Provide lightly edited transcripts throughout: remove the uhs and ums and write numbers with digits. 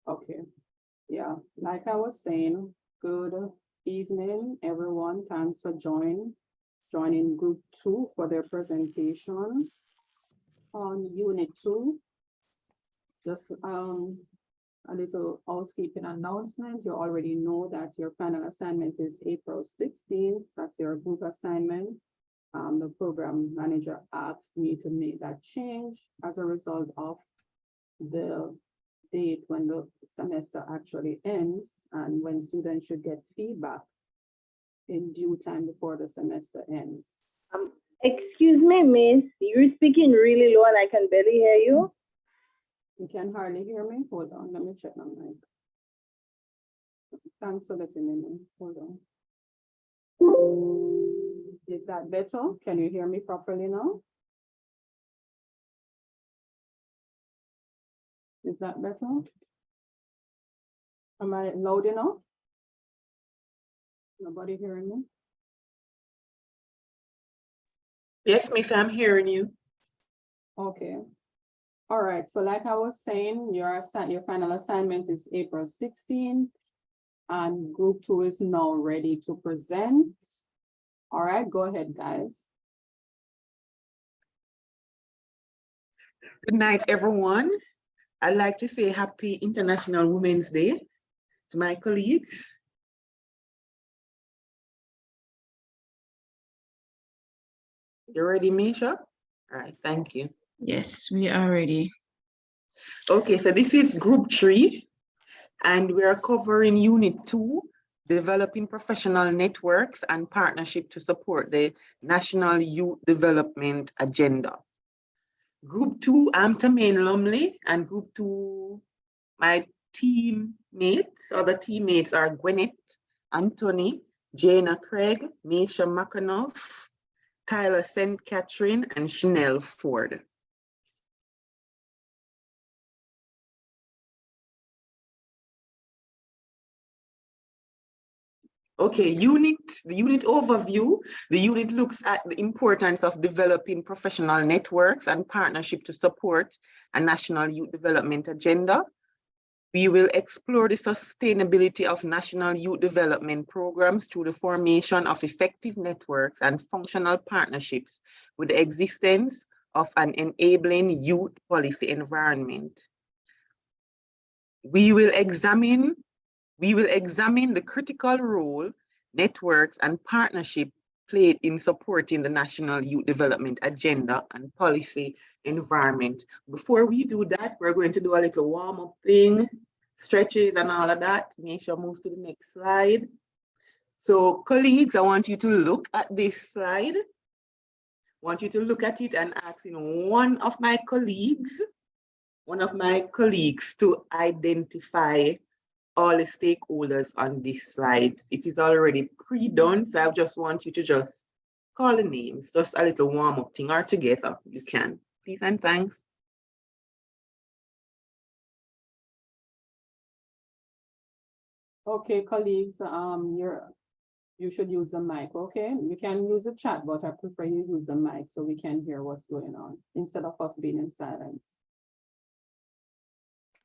Okay, yeah, like I was saying, good evening, everyone. Thanks for joining group 2 for their presentation on unit 2. Just a little housekeeping announcement. You already know that your final assignment is April 16th. That's your group assignment. The program manager asked me to make that change as a result of the date when the semester actually ends and when students should get feedback in due time before the semester ends. Excuse me, miss, you're speaking really low and I can barely hear you. You can hardly hear me? Hold on, let me check my mic. Thanks for letting me know. Hold on. Is that better? Can you hear me properly now? Is that better? Am I loud enough? Nobody hearing me? Yes, miss, I'm hearing you. Okay. All right, so like I was saying, your final assignment is April 16th, and group 2 is now ready to present. All right, go ahead, guys. Good night, everyone. I'd like to say Happy International Women's Day to my colleagues. You ready, Misha? All right, thank you. Yes, we are ready. Okay, so this is group 3, and we are covering unit 2, developing professional networks and partnership to support the National Youth Development Agenda. Group 2, I'm Tamaine Lumley, and group 2, my teammates, other teammates are Gwyneth, Anthony, Jana Craig, Misha McAnuff, Tyler St. Catherine, and Chanel Ford. Okay, the unit overview. The unit looks at the importance of developing professional networks and partnership to support a national youth development agenda. We will explore the sustainability of national youth development programs through the formation of effective networks and functional partnerships with the existence of an enabling youth policy environment. We will examine the critical role networks and partnership played in supporting the National Youth Development Agenda and policy environment. Before we do that, we're going to do a little warm-up thing, stretches and all of that. Misha, move to the next slide. So colleagues, I want you to look at this slide. I want you to look at it and ask one of my colleagues to identify all the stakeholders on this slide. It is already pre-done, so I just want you to just call the names, just a little warm-up thing, or together, you can. Please and thanks. Okay, colleagues, you should use the mic, okay? You can use the chat, but I prefer you use the mic so we can hear what's going on instead of us being in silence.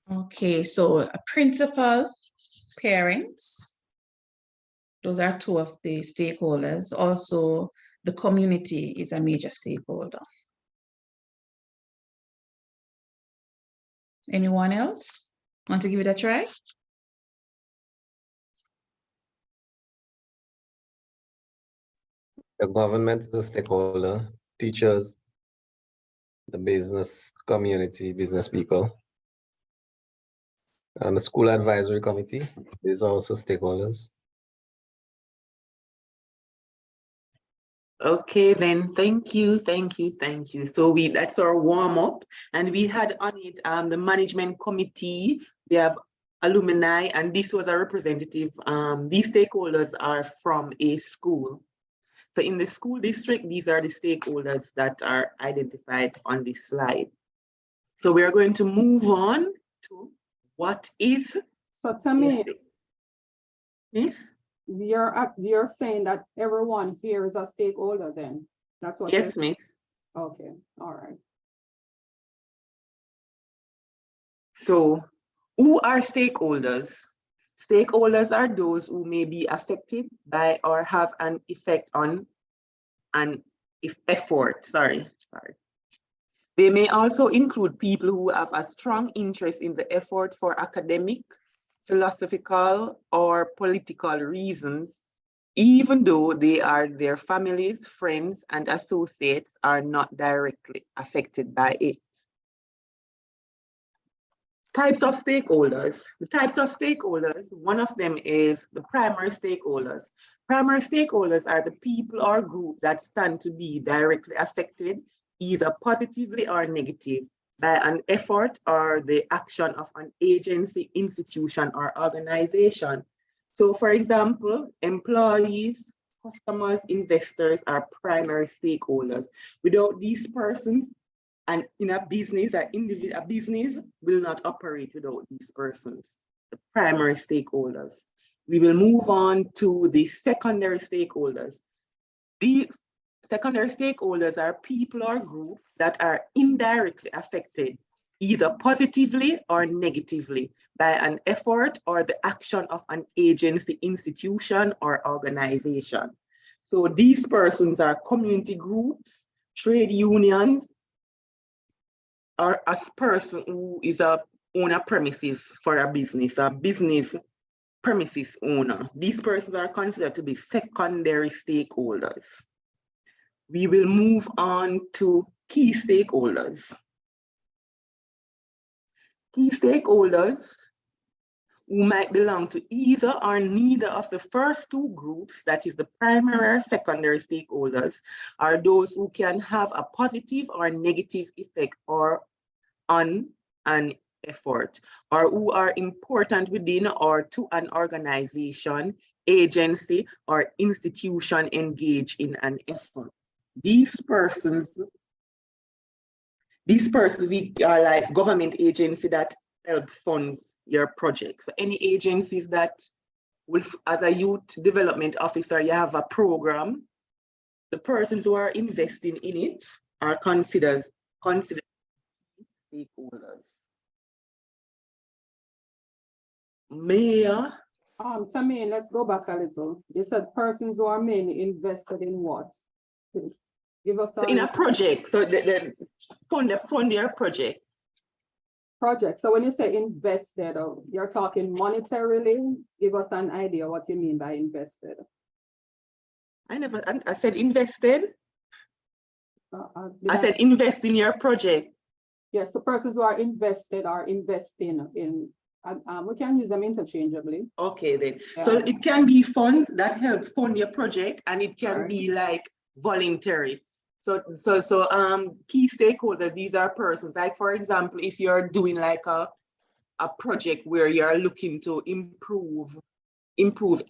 Okay, so principal, parents, those are two of the stakeholders. Also, the community is a major stakeholder. Anyone else want to give it a try? The government is a stakeholder, teachers, the business community, business people. And the school advisory committee is also stakeholders. Okay, then thank you. So that's our warm-up, and we had on it the management committee. We have alumni, and this was a representative. These stakeholders are from a school. So in the school district, these are the stakeholders that are identified on this slide. So we are going to move on to what is. So tell me, yes? You're saying that everyone here is a stakeholder then? That's what. Yes, miss. Okay, all right. So Who are stakeholders? Stakeholders are those who may be affected by or have an effect on an effort. Sorry. They may also include people who have a strong interest in the effort for academic, philosophical, or political reasons, even though they are their families, friends, and associates are not directly affected by it. Types of stakeholders. The types of stakeholders, one of them is the primary stakeholders. Primary stakeholders are the people or group that stand to be directly affected, either positively or negative, by an effort or the action of an agency, institution, or organization. So for example, employees, customers, investors are primary stakeholders. Without these persons, and in a business, a business will not operate without these persons, the primary stakeholders. We will move on to the secondary stakeholders. These secondary stakeholders are people or groups that are indirectly affected, either positively or negatively, by an effort or the action of an agency, institution, or organization. So these persons are community groups, trade unions, or a person who is a owner premises for a business premises owner. These persons are considered to be secondary stakeholders. We will move on to key stakeholders. Key stakeholders who might belong to either or neither of the first two groups, that is the primary or secondary stakeholders, are those who can have a positive or negative effect or on an effort, or who are important within or to an organization, agency, or institution engaged in an effort. These persons are like government agency that help funds your project. So any agencies that will, as a youth development officer, you have a program, the persons who are investing in it are considered stakeholders. Mayor. Tammy, let's go back a little. You said persons who are mainly invested in what? Give us In a project, so the fund their project. Project. So when you say invested, you're talking monetarily. Give us an idea what you mean by invested. I said invested. I I said invest in your project. Yes, so persons who are invested are investing in, we can use them interchangeably. Okay, then. Yeah. So it can be funds that help fund your project, and it can Right. be like voluntary. So key stakeholders, these are persons, like for example, if you're doing like a project where you're looking to improve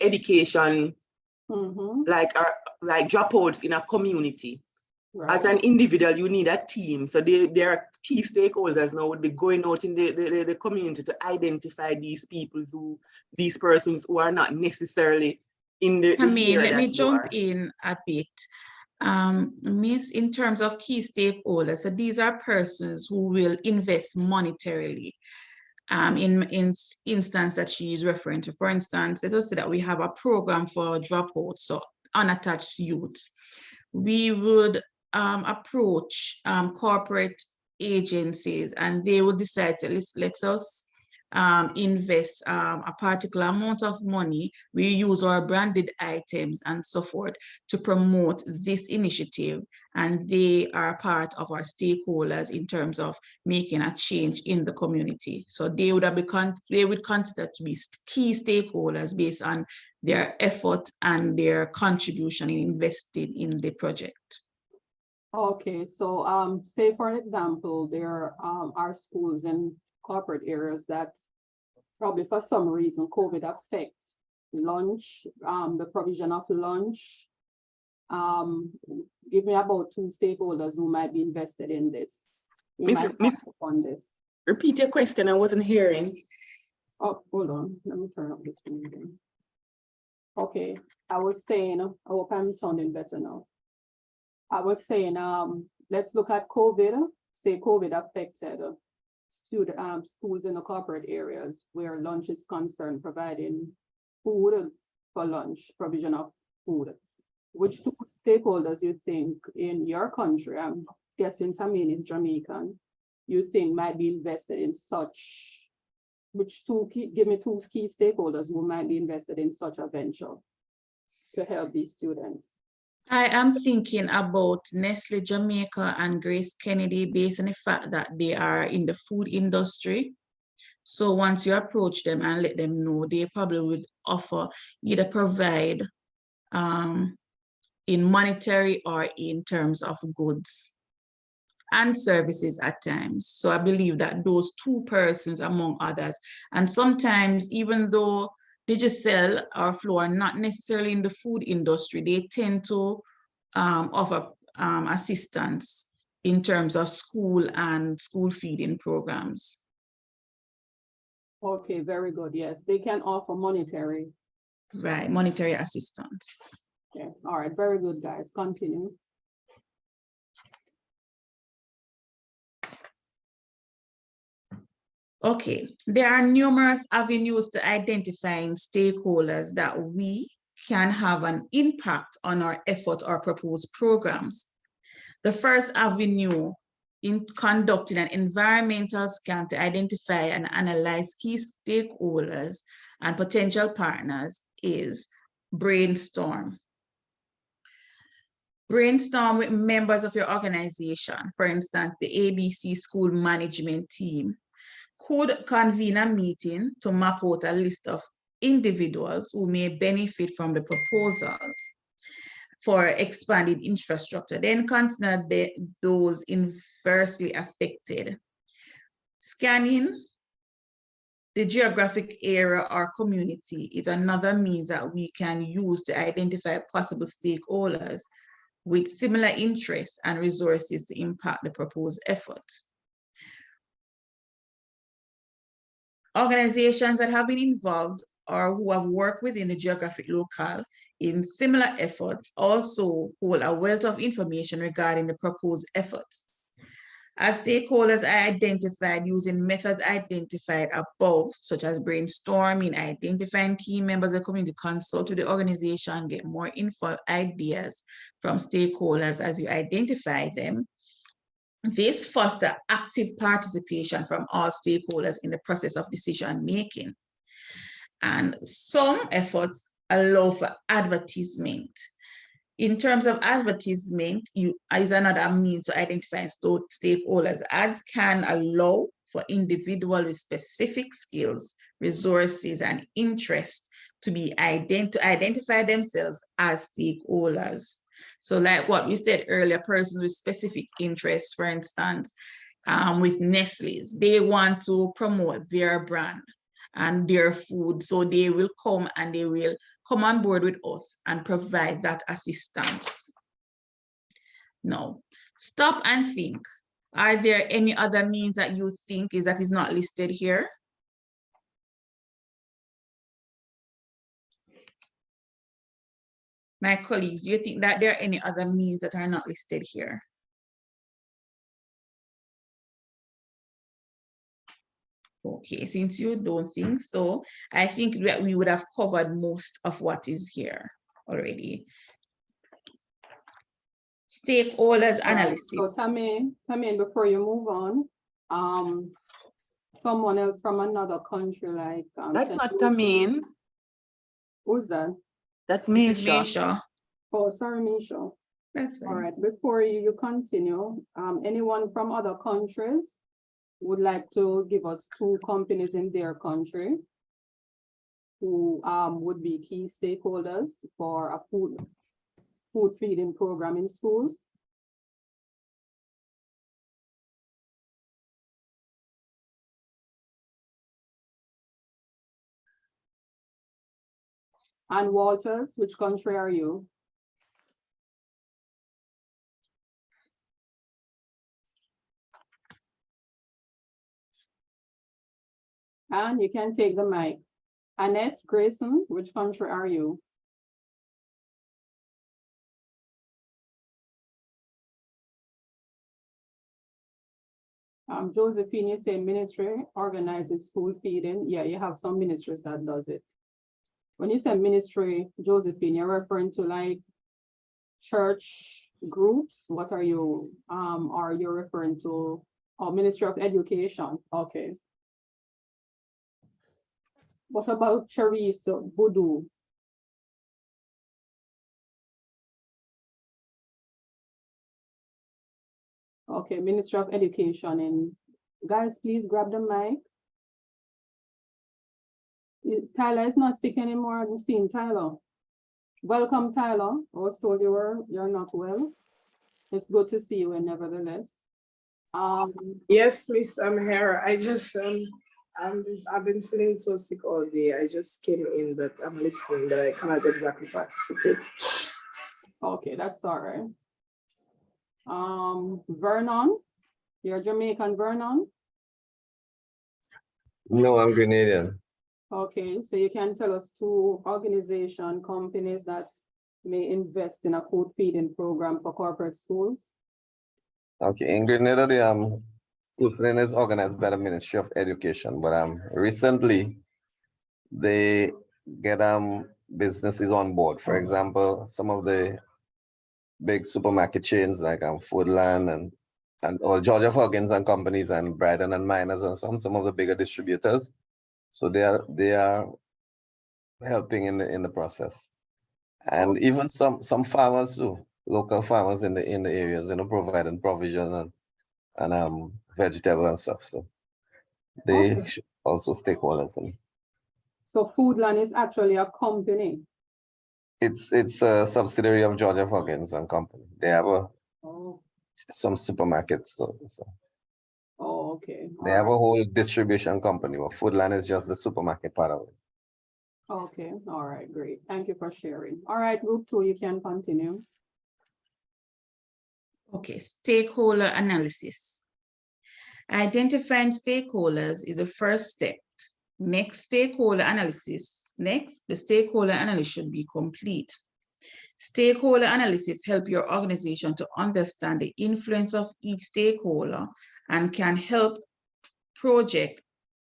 education, like dropouts in a community. Right. As an individual, you need a team. So there are key stakeholders now would be going out in the community to identify these persons who are not necessarily in the Camille, let me jump are. in a bit. Miss, in terms of key stakeholders, so these are persons who will invest monetarily. In instance that she is referring to, for instance, let us say that we have a program for dropouts, so unattached youths. We would approach corporate agencies, and they would decide to let us invest a particular amount of money. We use our branded items and so forth to promote this initiative, and they are part of our stakeholders in terms of making a change in the community. So they would consider to be key stakeholders based on their effort and their contribution in investing in the project. Okay, so say for example, there are schools in corporate areas that probably for some reason COVID affects lunch, the provision of lunch. Give me about two stakeholders who might be invested in this. On this. Repeat your question, I wasn't hearing. Oh, hold on, let me turn up this thing again. Okay, I was saying, I hope I'm sounding better now. I was saying, let's look at COVID, say COVID affected schools in the corporate areas where lunch is concerned, providing food for lunch, provision of food. Which two stakeholders you think in your country, I'm guessing Tamim is Jamaican, you think might be invested in such, give me two key stakeholders who might be invested in such a venture to help these students? I am thinking about Nestle Jamaica and Grace Kennedy based on the fact that they are in the food industry. So once you approach them and let them know, they probably would offer, either provide in monetary or in terms of goods and services at times. So I believe that those two persons, among others, and sometimes even though Digicel or Flow are not necessarily in the food industry, they tend to offer assistance in terms of school and school feeding programs. Okay, very good. Yes, they can offer monetary. Right, monetary assistance. Okay, all right, very good, guys. Continue. Okay, there are numerous avenues to identifying stakeholders that we can have an impact on our effort or proposed programs. The first avenue in conducting an environmental scan to identify and analyze key stakeholders and potential partners is brainstorm. Brainstorm with members of your organization, for instance, the ABC school management team, could convene a meeting to map out a list of individuals who may benefit from the proposals for expanded infrastructure. Then consider those inversely affected. Scanning the geographic area or community is another means that we can use to identify possible stakeholders with similar interests and resources to impact the proposed effort. Organizations that have been involved or who have worked within the geographic locale in similar efforts also hold a wealth of information regarding the proposed efforts. As stakeholders are identified using methods identified above, such as brainstorming, identifying key members of the community, consult with the organization, get more info ideas from stakeholders as you identify them. This fosters active participation from all stakeholders in the process of decision making. And some efforts allow for advertisement. In terms of advertisement, is another means to identify stakeholders. Ads can allow for individuals with specific skills, resources, and interests to identify themselves as stakeholders. So like what we said earlier, persons with specific interests, for instance, with Nestle's, they want to promote their brand and their food. So they will come and they will come on board with us and provide that assistance. Now, stop and think. Are there any other means that you think is not listed here? My colleagues, do you think that there are any other means that are not listed here? Okay, since you don't think so, I think that we would have covered most of what is here already. Stakeholders analysis. So Tamim, before you move on, someone else from another country like That's not Tamim. Who's that? That's This is Misha. Misha. Oh, sorry, Misha. That's fine. All right, before you continue, anyone from other countries would like to give us two companies in their country who would be key stakeholders for a food feeding program in schools? And Walters, which country are you? And you can take the mic. Annette Grayson, which country are you? Josephine, you say ministry organizes school feeding. Yeah, you have some ministries that does it. When you say ministry, Josephine, you're referring to like church groups? What are you referring to? Oh, Ministry of Education. Okay. What about Charisse Boudou? Okay, Ministry of Education. And guys, please grab the mic. Tyler is not sick anymore. I've seen Tyler. Welcome, Tyler. I was told you're not well. It's good to see you, nevertheless. Yes, Miss, I'm here. I just I've been feeling so sick all day. I just came in, but I'm listening, but I cannot exactly participate. Okay, that's all right. Vernon, you're Jamaican, Vernon. No, I'm Grenadian. Okay, so you can tell us two organization companies that may invest in a food feeding program for corporate schools. Okay, in Grenada, the food feeding is organized by the Ministry of Education, but recently they get businesses on board. For example, some of the big supermarket chains like Foodland and or Georgia Huggins and companies and Bryden and Miners and some of the bigger distributors. So they are helping in the process. And even some farmers too, local farmers in the areas, providing provision and vegetable and stuff. So they should also stakeholders. So Foodland is actually a company. It's a subsidiary of Georgia Huggins and Company. They have some supermarkets. So Oh, okay. they have a whole distribution company, but Foodland is just the supermarket part of it. Okay, all right, great. Thank you for sharing. All right, group 2, you can continue. Okay, stakeholder analysis. Identifying stakeholders is the first step. Next, stakeholder analysis. Next, the stakeholder analysis should be complete. Stakeholder analysis help your organization to understand the influence of each stakeholder and can help project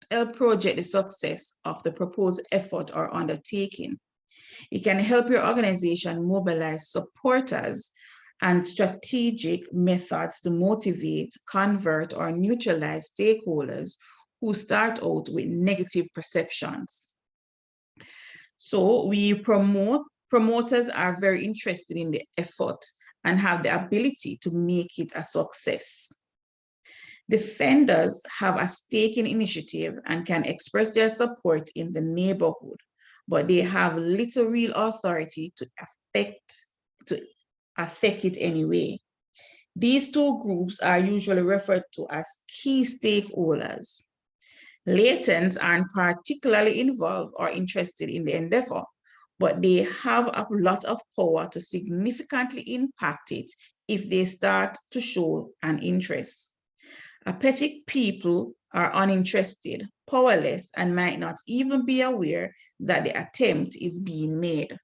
the success of the proposed effort or undertaking. It can help your organization mobilize supporters and strategic methods to motivate, convert, or neutralize stakeholders who start out with negative perceptions. So promoters are very interested in the effort and have the ability to make it a success. Defenders have a stake in initiative and can express their support in the neighborhood, but they have little real authority to affect it anyway. These two groups are usually referred to as key stakeholders. Latents aren't particularly involved or interested in the endeavor, but they have a lot of power to significantly impact it if they start to show an interest. Apathetic people are uninterested, powerless, and might not even be aware that the attempt is being made.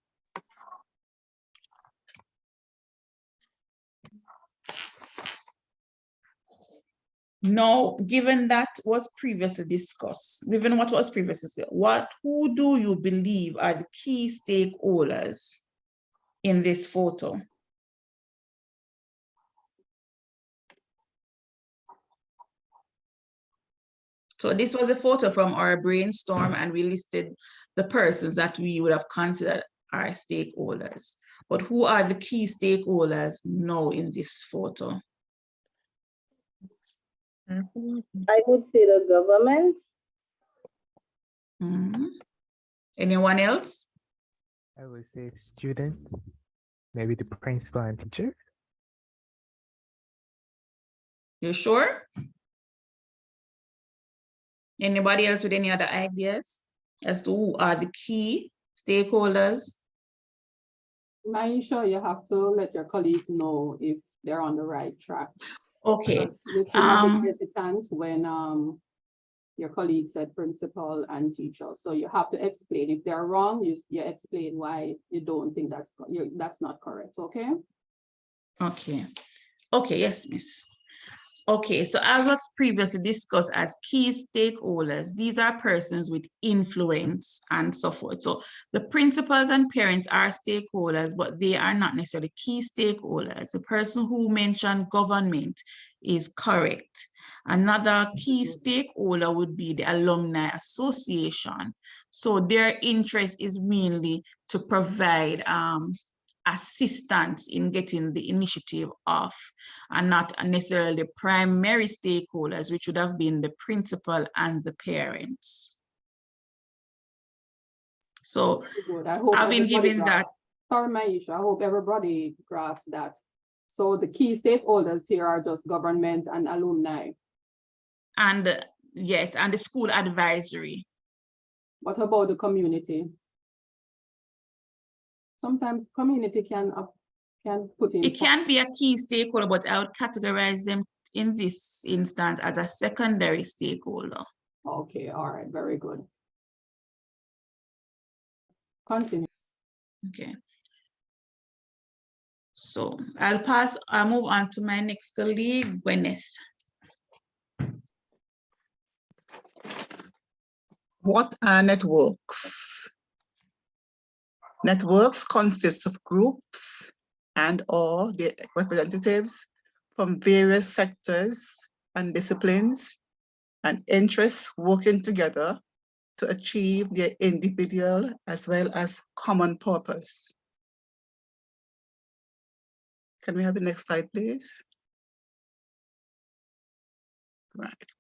Now, given that was previously discussed, who do you believe are the key stakeholders in this photo? So this was a photo from our brainstorm, and we listed the persons that we would have considered our stakeholders. But who are the key stakeholders now in this photo? I would say the government. Anyone else? I would say students, maybe the principal and teacher. You sure? Anybody else with any other ideas as to who are the key stakeholders? Maisha, you have to let your colleagues know if they're on the right track. Okay. You seem a bit hesitant when your colleague said principal and teacher. So you have to explain. If they're wrong, you explain why you don't think that's not correct, okay? Okay. Okay, yes, miss. Okay, so as was previously discussed as key stakeholders, these are persons with influence and so forth. So the principals and parents are stakeholders, but they are not necessarily key stakeholders. The person who mentioned government is correct. Another key stakeholder would be the alumni association. So their interest is mainly to provide assistance in getting the initiative off, and not necessarily the primary stakeholders, which would have been the principal and the parents. So Good. I hope having everybody given that, sorry, Maisha, I hope everybody grasps that. So the key stakeholders here are just government and alumni. and yes, and the school advisory. What about the community? Sometimes community can put in. It can be a key stakeholder, but I would categorize them in this instance as a secondary stakeholder. Okay, all right, very good. Continue. Okay. So I'll move on to my next colleague, Gwyneth. What are networks? Networks consist of groups and/or their representatives from various sectors and disciplines and interests working together to achieve their individual as well as common purpose. Can we have the next slide, please? Right.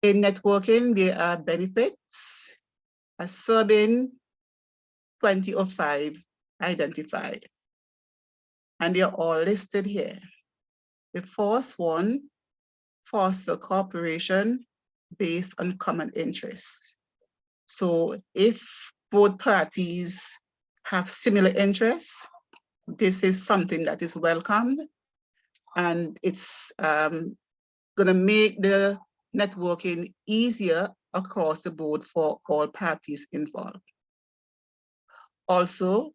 In networking, there are benefits, as Sabin 2005 identified, and they're all listed here. The first one, foster cooperation based on common interests. So if both parties have similar interests, this is something that is welcomed, and it's going to make the networking easier across the board for all parties involved. Also,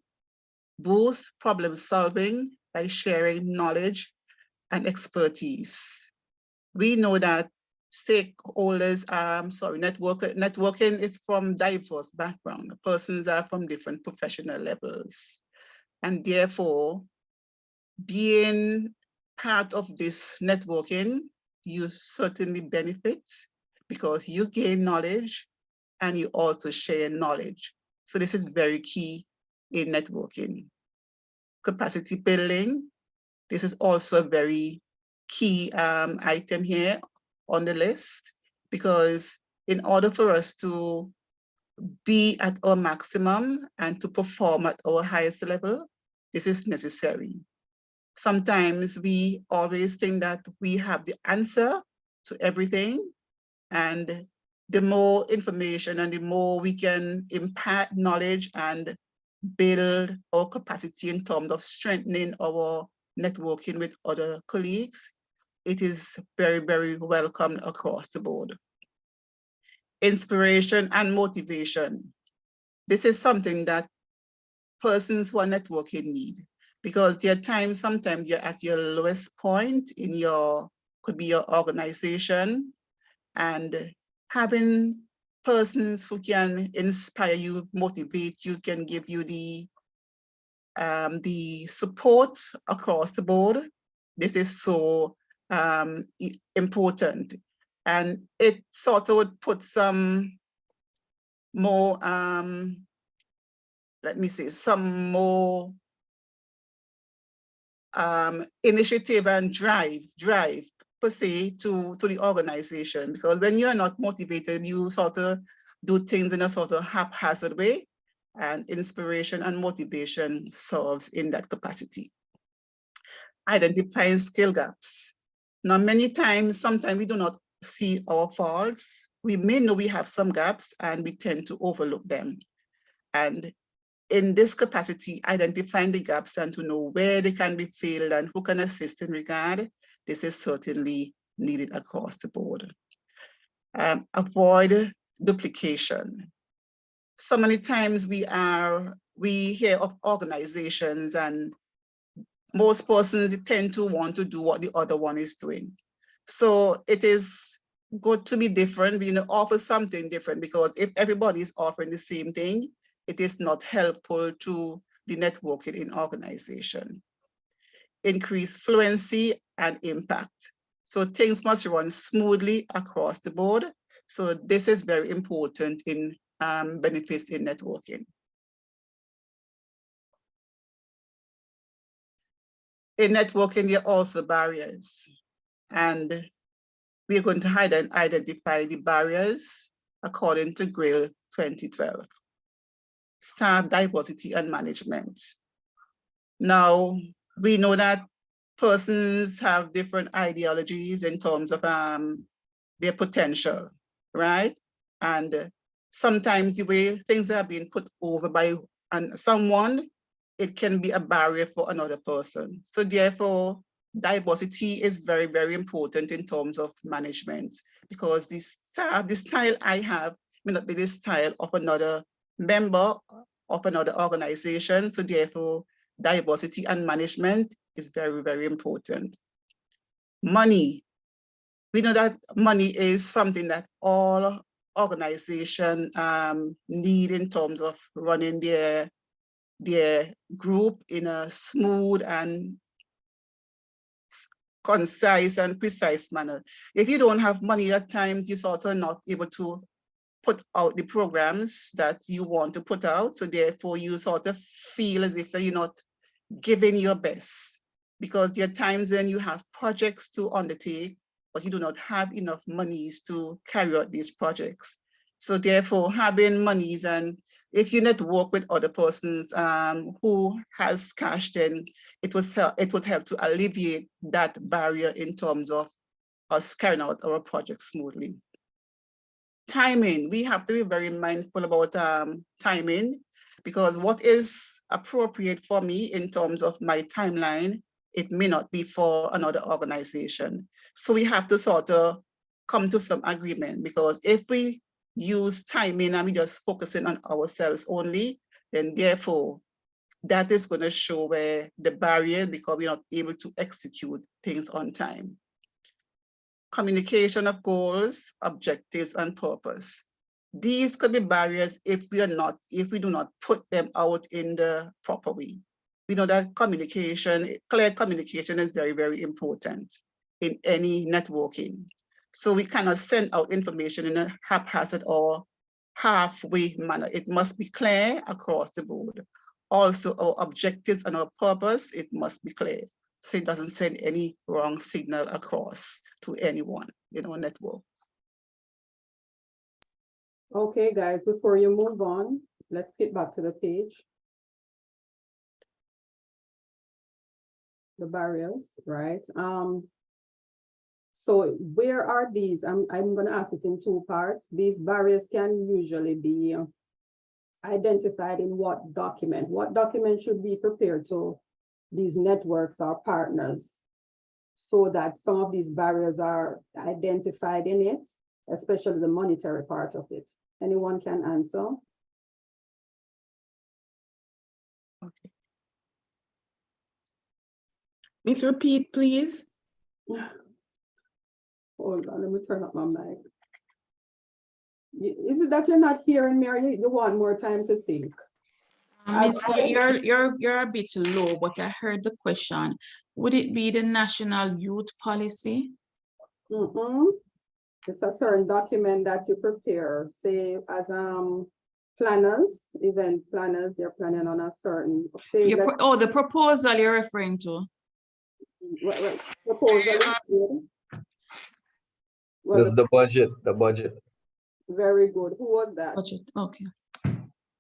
boost problem solving by sharing knowledge and expertise. We know that stakeholders, networking is from diverse background. Persons are from different professional levels. And therefore, being part of this networking, you certainly benefit because you gain knowledge and you also share knowledge. So this is very key in networking. Capacity building, this is also a very key item here on the list, because in order for us to be at our maximum and to perform at our highest level, this is necessary. Sometimes we always think that we have the answer to everything, and the more information and the more we can impart knowledge and build our capacity in terms of strengthening our networking with other colleagues, it is very, very welcome across the board. Inspiration and motivation. This is something that persons who are networking need, because there are times, sometimes you're at your lowest point in your, could be your organization, and having persons who can inspire you, motivate you, can give you the support across the board. This is so important. And it sort of would put some more, let me say, some more initiative and drive per se to the organization, because when you're not motivated, you sort of do things in a sort of haphazard way, and inspiration and motivation serves in that capacity. Identifying skill gaps. Now, many times, sometimes we do not see our faults. We may know we have some gaps and we tend to overlook them. And in this capacity, identifying the gaps and to know where they can be filled and who can assist in regard, this is certainly needed across the board. Avoid duplication. So many times we hear of organizations, and most persons tend to want to do what the other one is doing. So it is good to be different, offer something different, because if everybody is offering the same thing, it is not helpful to the networking in organization. Increase fluency and impact. So things must run smoothly across the board. So this is very important in benefits in networking. In networking, there are also barriers, and we're going to identify the barriers according to GRIL 2012. Staff diversity and management. Now, we know that persons have different ideologies in terms of their potential, right? And sometimes the way things are being put over by someone, it can be a barrier for another person. So therefore, diversity is very, very important in terms of management, because the style I have may not be the style of another member of another organization. So therefore, diversity and management is very, very important. Money. We know that money is something that all organizations need in terms of running their group in a smooth and concise and precise manner. If you don't have money, at times you're sort of not able to put out the programs that you want to put out. So therefore you sort of feel as if you're not giving your best, because there are times when you have projects to undertake, but you do not have enough monies to carry out these projects. So therefore having monies, and if you network with other persons who has cash, then it would help to alleviate that barrier in terms of us carrying out our projects smoothly. Timing, we have to be very mindful about timing, because what is appropriate for me in terms of my timeline, it may not be for another organization. So we have to sort of come to some agreement, because if we use timing and we just focusing on ourselves only, then therefore that is going to show where the barrier, because we're not able to execute things on time. Communication of goals, objectives, and purpose. These could be barriers if we do not put them out in the proper way. We know that communication, clear communication is very, very important in any networking. So we cannot send out information in a haphazard or halfway manner. It must be clear across the board. Also, our objectives and our purpose, it must be clear, so it doesn't send any wrong signal across to anyone in our network. Okay, guys, before you move on, let's get back to the page. The barriers, right? So where are these? I'm gonna ask it in two parts. These barriers can usually be identified in what document? What document should be prepared to these networks or partners so that some of these barriers are identified in it, especially the monetary part of it? Anyone can answer? Okay. Miss, repeat, please. Hold on, let me turn up my mic. Is it that you're not hearing me, or you want more time to think? Miss, you're a bit low, but I heard the question. Would it be the National Youth Policy? It's a certain document that you prepare, say as planners, event planners, you're planning on a certain, say the proposal you're referring to. what proposal? This is the budget. Very good. Who was that? Budget, okay.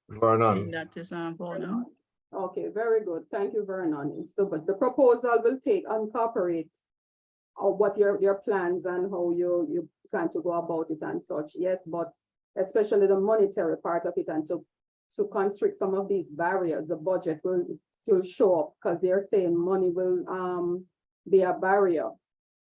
Vernon. That is Vernon. Okay, very good. Thank you, Vernon. It's the proposal will incorporate what your plans and how you plan to go about it and such. Yes, but especially the monetary part of it, and to constrict some of these barriers, the budget will show up, because they're saying money will be a barrier.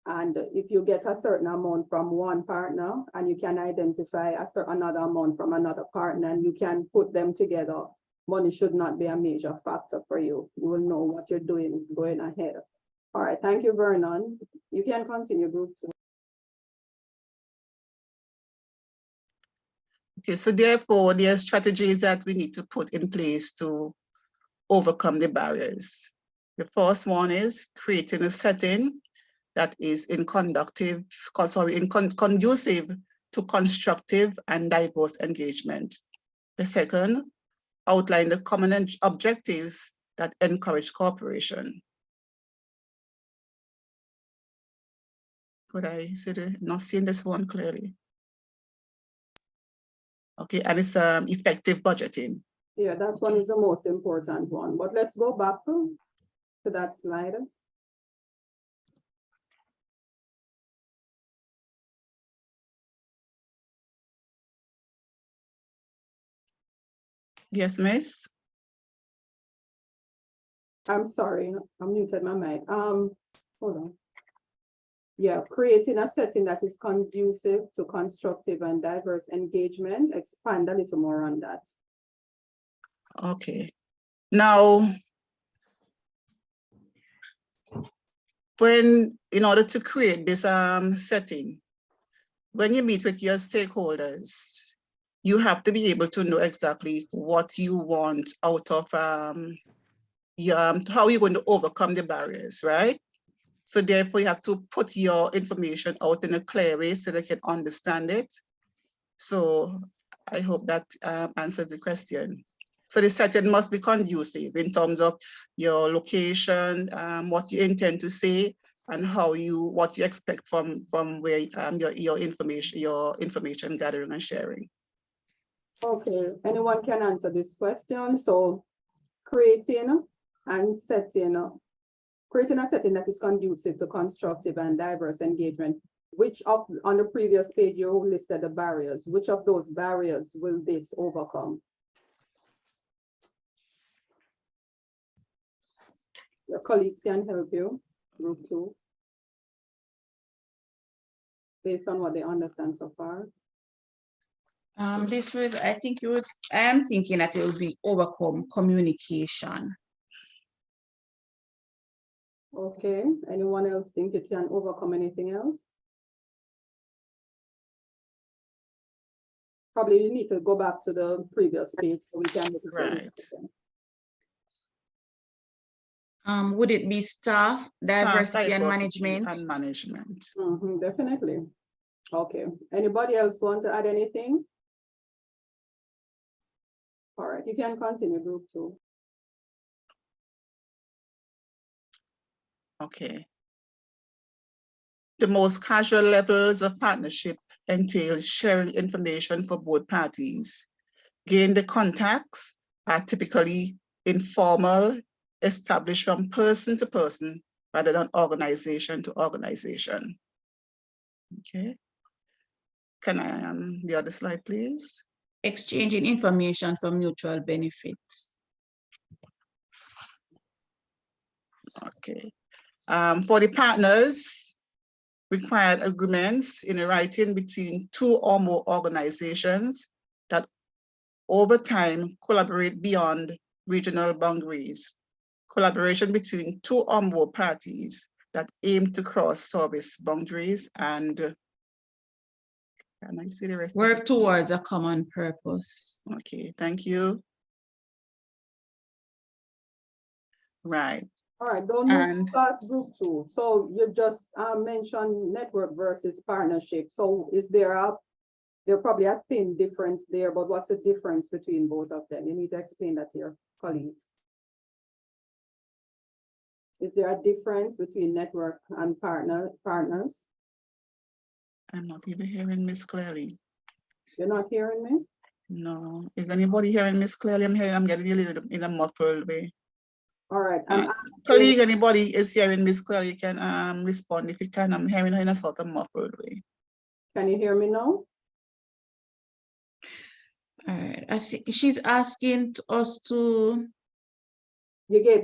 And if you get a certain amount from one partner and you can identify another amount from another partner and you can put them together, money should not be a major factor for you. You will know what you're doing going ahead. All right, thank you, Vernon. You can continue, group 2. Okay, so therefore, there are strategies that we need to put in place to overcome the barriers. The first one is creating a setting that is conducive to constructive and diverse engagement. The second, outline the common objectives that encourage cooperation. Could I see not seeing this one clearly? Okay, and it's effective budgeting. Yeah, that one is the most important one, but let's go back to that slide. Yes, Miss? I'm sorry, I muted my mic. Hold on. Yeah, creating a setting that is conducive to constructive and diverse engagement. Expand a little more on that. Okay. Now, in order to create this setting, when you meet with your stakeholders, you have to be able to know exactly what you want out of how you're going to overcome the barriers, right? So therefore, you have to put your information out in a clear way so they can understand it. So I hope that answers the question. So the setting must be conducive in terms of your location, what you intend to say, and what you expect from where your information gathering and sharing. Okay, anyone can answer this question. So creating a setting that is conducive to constructive and diverse engagement. Which of, on the previous page, you listed the barriers. Which of those barriers will this overcome? Your colleagues can help you, group 2, based on what they understand so far. This would, I am thinking that it will be overcome communication. Okay, anyone else think it can overcome anything else? Probably you need to go back to the previous page so we can look at Right. Would it be staff, diversity and management? And management. Definitely. Okay, anybody else want to add anything? All right, you can continue, group 2. Okay. The most casual levels of partnership entail sharing information for both parties. Gain the contacts are typically informal, established from person to person rather than organization to organization. Okay. Can I the other slide, please? Exchanging information for mutual benefits. Okay. For the partners, required agreements in writing between 2 or more organizations that over time collaborate beyond regional boundaries. Collaboration between 2 or more parties that aim to cross service boundaries and can I see the rest? Work towards a common purpose. Okay, thank you. Right. All right, don't move past group 2. So you just mentioned network versus partnership. So is there probably a thin difference there, but what's the difference between both of them? You need to explain that to your colleagues. Is there a difference between network and partners? I'm not even hearing Miss clearly. You're not hearing me? No. Is anybody hearing Miss clearly? I'm getting a little in a muffled way. All right. Colleague, anybody is hearing Miss clearly, you can respond if you can. I'm hearing her in a sort of muffled way. Can you hear me now? All right. I think she's asking us to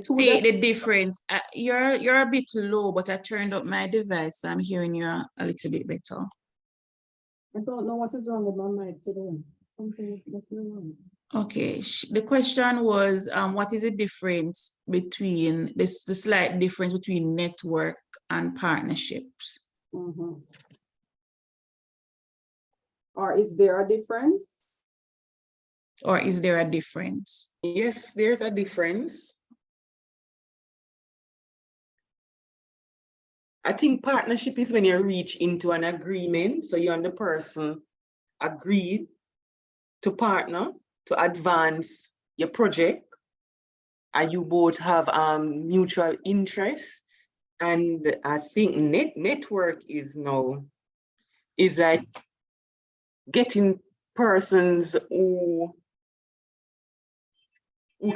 state the difference. You're a bit low, but I turned up my device, so I'm hearing you a little bit better. I don't know what is wrong with my mic today. Something is wrong. Okay, the question was, what is the difference between the slight difference between network and partnerships? Or is there a difference? Or is there a difference? Yes, there's a difference. I think partnership is when you reach into an agreement. So you and the person agreed to partner to advance your project, and you both have mutual interests. And I think network is like getting persons who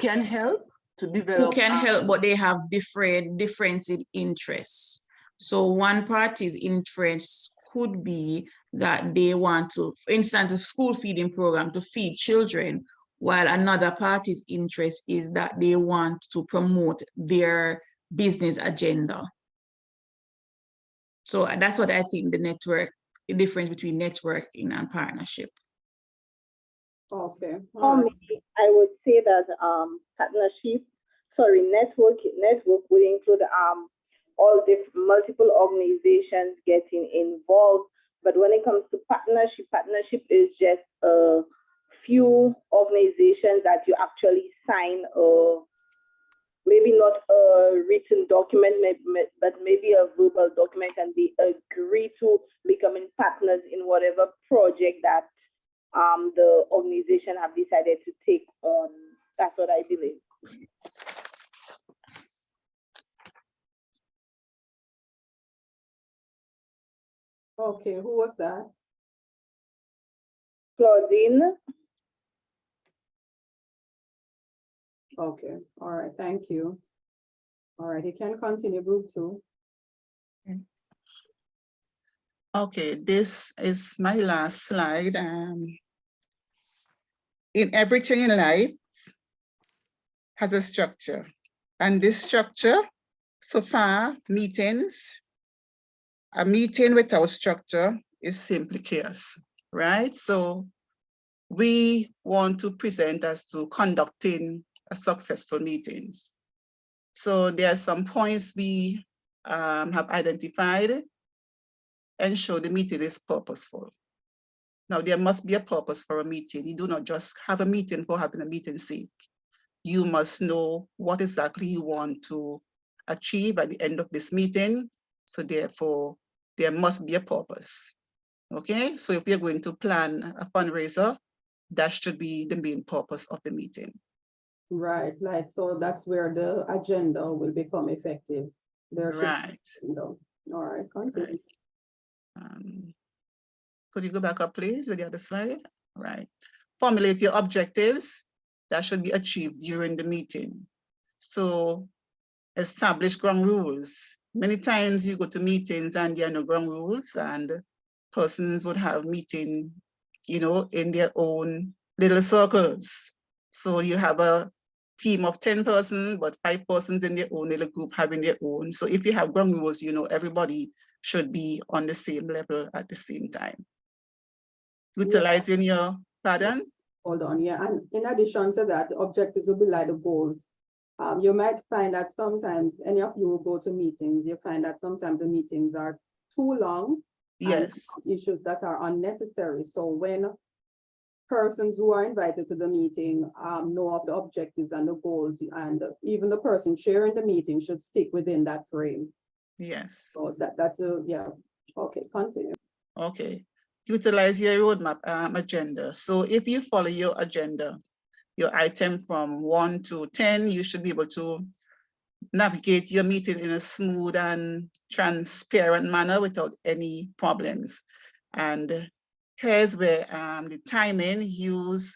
can help to develop. Who can help, but they have difference in interests. So one party's interests could be that they want to, for instance, a school feeding program to feed children, while another party's interest is that they want to promote their business agenda. So that's what I think the difference between networking and partnership. Okay. For me, I would say that network would include all the multiple organizations getting involved. But when it comes to partnership is just a few organizations that you actually sign maybe not a written document, but maybe a verbal document, and they agree to becoming partners in whatever project that the organization have decided to take on. That's what I believe. Okay, who was that? Claudine. Okay, all right, thank you. All right, you can continue, group 2. Okay, this is my last slide. In everything in life has a structure, and this structure, so far, meetings, a meeting without structure is simply chaos, right? So we want to present as to conducting a successful meetings. So there are some points we have identified. Ensure the meeting is purposeful. Now, there must be a purpose for a meeting. You do not just have a meeting for having a meeting's sake. You must know what exactly you want to achieve at the end of this meeting. So therefore, there must be a purpose. Okay, so if you're going to plan a fundraiser, that should be the main purpose of the meeting. Right, like, so that's where the agenda will become effective. Right. All right, continue. Right. Could you go back up, please, to the other slide? Right. Formulate your objectives that should be achieved during the meeting. So establish ground rules. Many times you go to meetings and there are no ground rules, and persons would have meeting, in their own little circles. So you have a team of 10 persons, but 5 persons in their own little group having their own. So if you have ground rules, everybody should be on the same level at the same time. Utilizing your, pardon? Hold on, yeah, and in addition to that, the objectives will be like the goals. You might find that sometimes, any of you will go to meetings, you find that sometimes the meetings are too long. Yes. And issues that are unnecessary. So when persons who are invited to the meeting know of the objectives and the goals, and even the person chairing the meeting should stick within that frame. Yes. So yeah. Okay, continue. Okay. Utilize your roadmap agenda. So if you follow your agenda, your item from 1 to 10, you should be able to navigate your meeting in a smooth and transparent manner without any problems. And here's where the timing,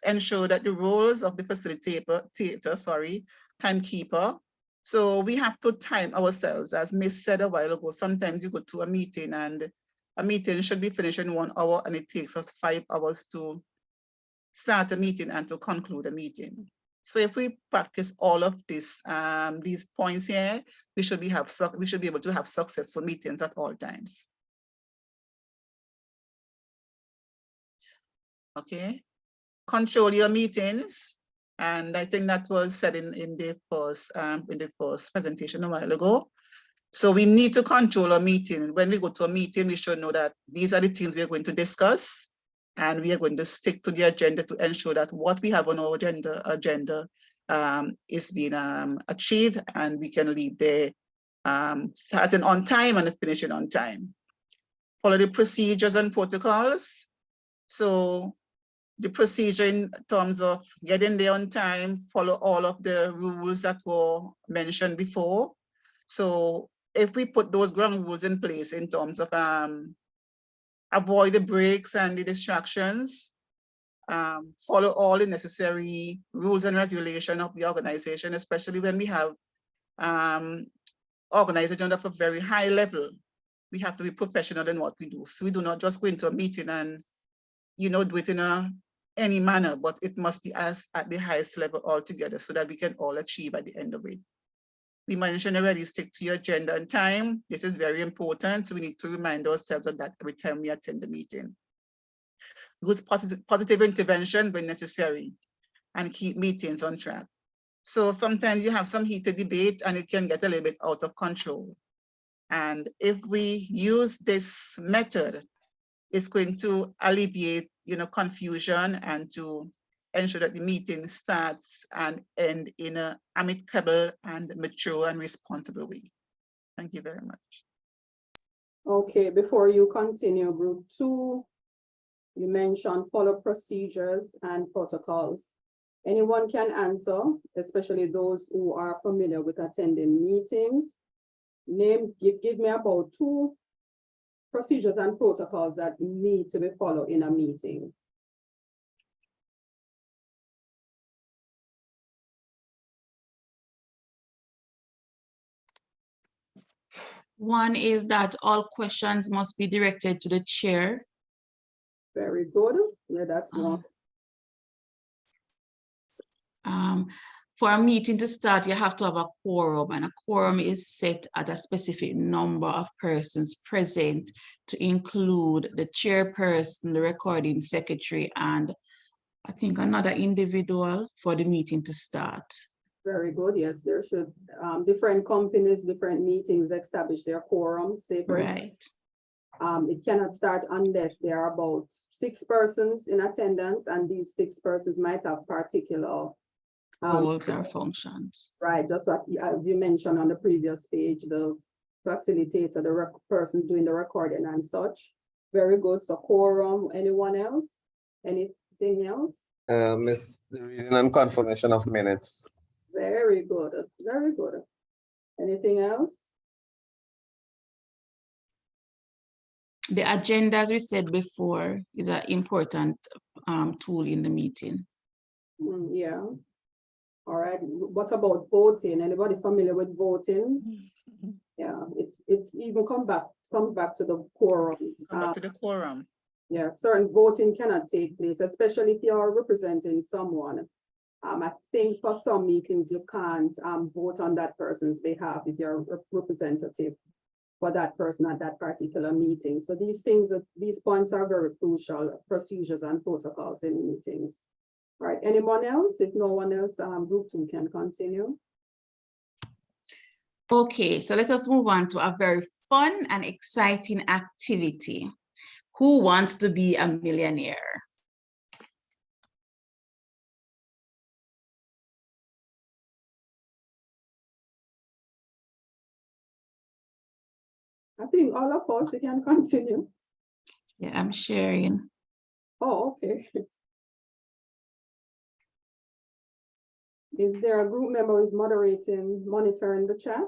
ensure that the roles of the facilitator, timekeeper. So we have to time ourselves, as Miss said a while ago. Sometimes you go to a meeting and a meeting should be finished in 1 hour, and it takes us 5 hours to start a meeting and to conclude a meeting. So if we practice all of this, these points here, we should be able to have successful meetings at all times. Okay, control your meetings, and I think that was said in the first presentation a while ago. So we need to control our meeting. When we go to a meeting, we should know that these are the things we are going to discuss. and we are going to stick to the agenda to ensure that what we have on our agenda is being achieved, and we can leave there starting on time and finishing on time. Follow the procedures and protocols. So the procedure in terms of getting there on time, follow all of the rules that were mentioned before. So if we put those ground rules in place in terms of avoid the breaks and the distractions, follow all the necessary rules and regulation of the organization, especially when we have organization of a very high level. We have to be professional in what we do. So we do not just go into a meeting and, you know, do it in any manner, but it must be at the highest level altogether so that we can all achieve at the end of it. We mentioned already, stick to your agenda and time. This is very important. So we need to remind ourselves of that every time we attend the meeting. Use positive intervention when necessary and keep meetings on track. So sometimes you have some heated debate and it can get a little bit out of control. And if we use this method, it's going to alleviate, you know, confusion and to ensure that the meeting starts and end in an amicable and mature and responsible way. Thank you very much. Okay, before you continue, group 2, you mentioned follow procedures and protocols. Anyone can answer, especially those who are familiar with attending meetings. Give me about 2 procedures and protocols that need to be followed in a meeting. One is that all questions must be directed to the chair. Very good. Yeah, that's one. For a meeting to start, you have to have a quorum, and a quorum is set at a specific number of persons present, to include the chairperson, the recording secretary, and I think another individual for the meeting to start. Very good. Yes, there should different companies, different meetings establish their quorum. Say for Right. it cannot start unless there are about 6 persons in attendance, and these 6 persons might have particular roles or functions. Right, just like as you mentioned on the previous page, the facilitator, the person doing the recording and such. Very good. So quorum. Anyone else? Anything else? Miss, the reading and confirmation of minutes. Very good. Very good. Anything else? The agenda, as we said before, is an important tool in the meeting. Yeah. All right. What about voting? Anybody familiar with voting? Yeah, it even comes back to the quorum. Back to the quorum. Yeah, certain voting cannot take place, especially if you are representing someone. I think for some meetings you can't vote on that person's behalf if you're a representative for that person at that particular meeting. So these points are very crucial, procedures and protocols in meetings. All right, anyone else? If no one else, group 2 can continue. Okay, so let us move on to a very fun and exciting activity. Who wants to be a millionaire? I think all of us, you can continue. Yeah, I'm sharing. Oh, okay. Is there a group member who's monitoring the chat?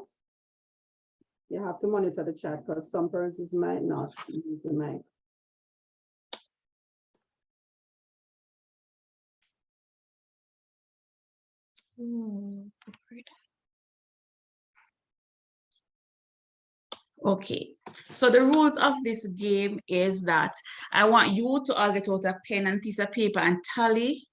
You have to monitor the chat because some persons might not use the mic. Okay, so the rules of this game is that I want you to all get out a pen and piece of paper and tally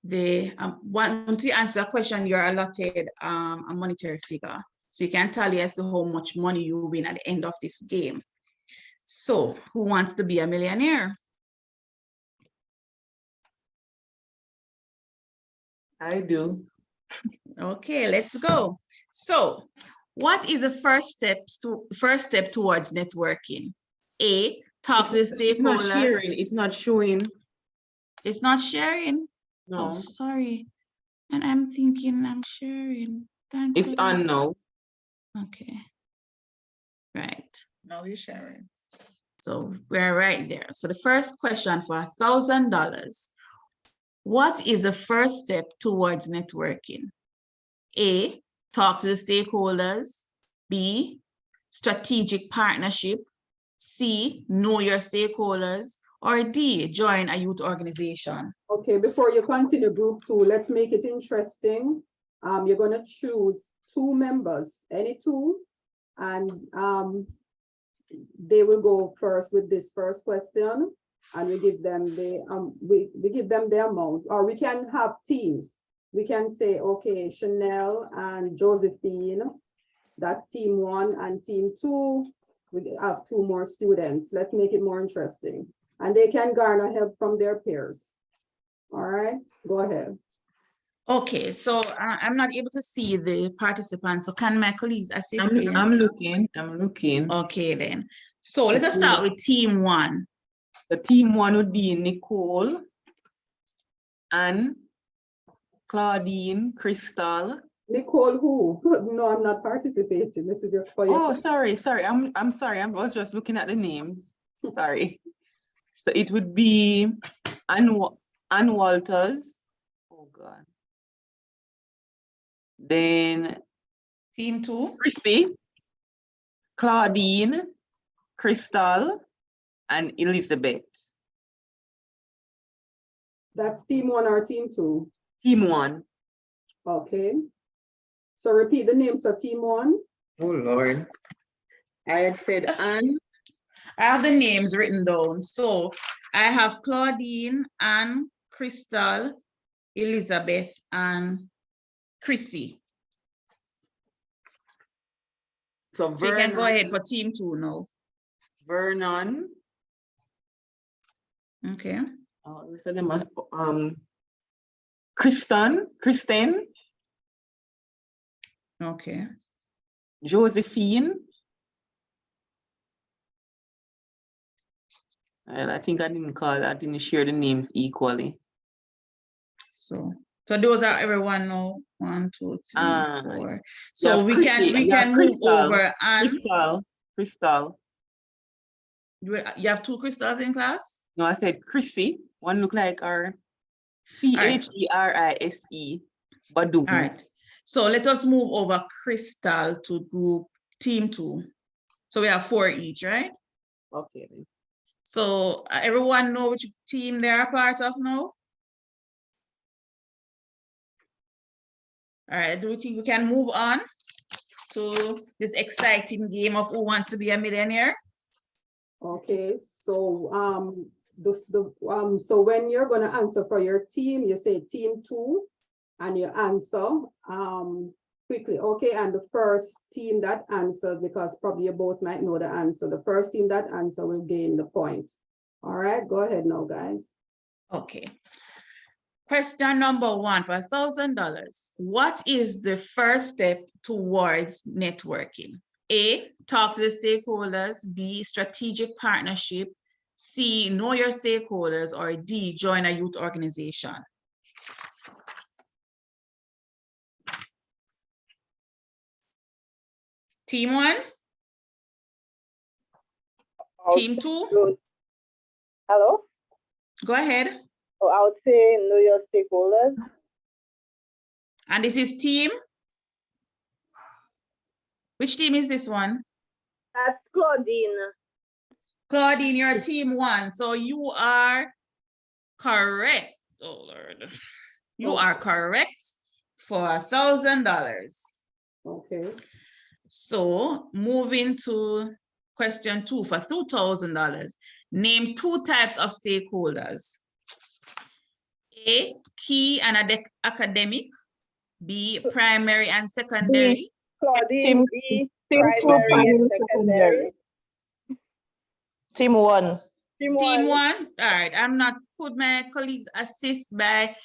the once you answer a question, you're allotted a monetary figure. So you can tally as to how much money you win at the end of this game. So who wants to be a millionaire? I do. Okay, let's go. So what is the first step towards networking? A, talk to the It's not stakeholders. sharing, it's not showing. It's not sharing. Oh, No, sorry. And I'm thinking I'm sharing. Thanks. it's on now. Okay. Right. Now you're sharing. So we're right there. So the first question for $1,000. What is the first step towards networking? A, talk to the stakeholders. B, strategic partnership. C, know your stakeholders. Or D, join a youth organization. Okay, before you continue group 2, let's make it interesting. You're gonna choose 2 members, any 2, and they will go first with this first question, and we give them the we give them the amount, or we can have teams. We can say, okay, Chanel and Josephine, that's team 1, and team 2, we have 2 more students. Let's make it more interesting. And they can garner help from their peers. All right, go ahead. Okay, so I'm not able to see the participants. So can my colleagues assist you? I'm looking. Okay, then. So let us start with team 1. The team 1 would be Nicole, Anne, Claudine, Crystal. Nicole who? No, I'm not participating. This is your for your Oh, sorry. I'm sorry. I was just looking at the names. Sorry. So it would be Ann Walters. Oh God. Then Team 2. Chrissy, Claudine, Crystal, and Elizabeth. That's team 1 or team 2? Team 1. Okay. So repeat the names of team 1. Oh Lord. I had said Anne. I have the names written down. So I have Claudine, Anne, Crystal, Elizabeth, and Chrissy. So So you can go Vernon. ahead for team 2 now. Vernon. Okay. So them Kristen, Okay. Josephine. And I think I didn't share the names equally. So those are everyone now. 1, 2, 3, 4. So we can move over and Crystal. you have 2 crystals in class? No, I said Chrissy. One look like our right. Cherise. Badu. All right. So let us move over Crystal to group team 2. So we have 4 each, right? Okay. Then. So everyone know which team they are part of now? All right, do we think we can move on to this exciting game of Who Wants to Be a Millionaire? Okay, so so when you're going to answer for your team, you say team 2 and you answer quickly. Okay, and the first team that answers, because probably you both might know the answer, the first team that answer will gain the point. All right, go ahead now, guys. Okay. Question number 1 for $1,000. What is the first step towards networking? A, talk to the stakeholders. B, strategic partnership. C, know your stakeholders. Or D, join a youth organization. Team 1? Team 2? Hello? Go ahead. So I would say know your stakeholders. And this is team? Which team is this one? That's Claudine. Claudine, you're team 1. So you are correct. Oh, Lord. You are correct for $1,000. Okay. So moving to question 2 for $2,000. Name 2 types of stakeholders. A, key and academic. B, primary and secondary. Claudine, B, primary and secondary. Team 1. Team 1. 1. All right. Could my colleagues assist by,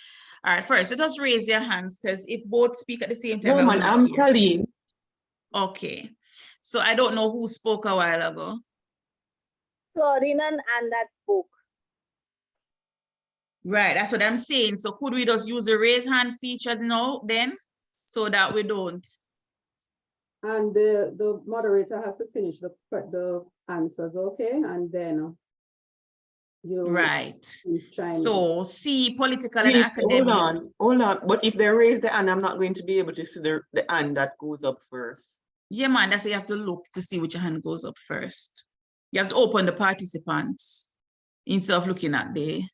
all right, first, let us raise your hands, because if both speak at the same time, No, I'm Colleen. Okay. So I don't know who spoke a while ago. Claudine and that spoke. Right, that's what I'm saying. So could we just use the raise hand feature now then, so that we don't? And the moderator has to finish the answers, okay? And then you Right. chime in. So C, political and Wait, academic. hold on. But if they raise the hand, I'm not going to be able to see the hand that goes up first. Yeah, man, that's why you have to look to see which hand goes up first. You have to open the participants instead of looking at the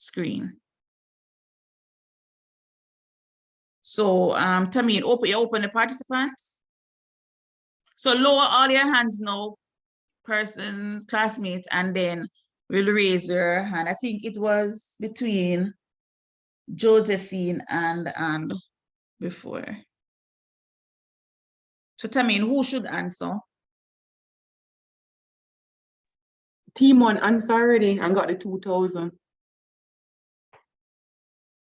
screen. So, Tammy, you open the participants. So lower all your hands now, person, classmates, and then we'll raise your hand. I think it was between Josephine and before. So Tammy, who should answer? Team 1 answer already and got the 2,000.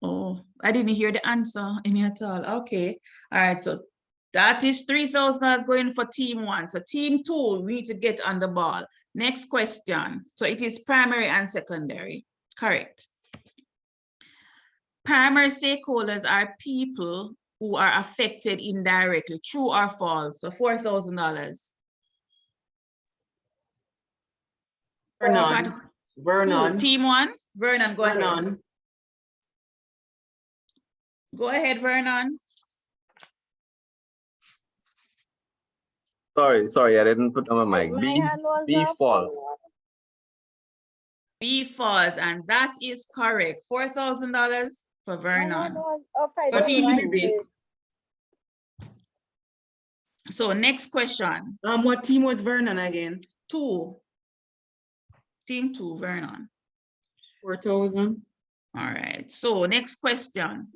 Oh, I didn't hear the answer any at all. Okay. All right. So that is $3,000 going for team 1. So team 2, we need to get on the ball. Next question. So it is primary and secondary. Correct. Primary stakeholders are people who are affected indirectly, true or false. So $4,000. Vernon. Team 1, Vernon, go ahead. Go ahead, Vernon. Sorry, I didn't put on my mic. B false. B false, and that is correct. $4,000 for Vernon. For team 2. So next question. What team was Vernon again? 2. Team 2, Vernon. 4,000. All right. So next question.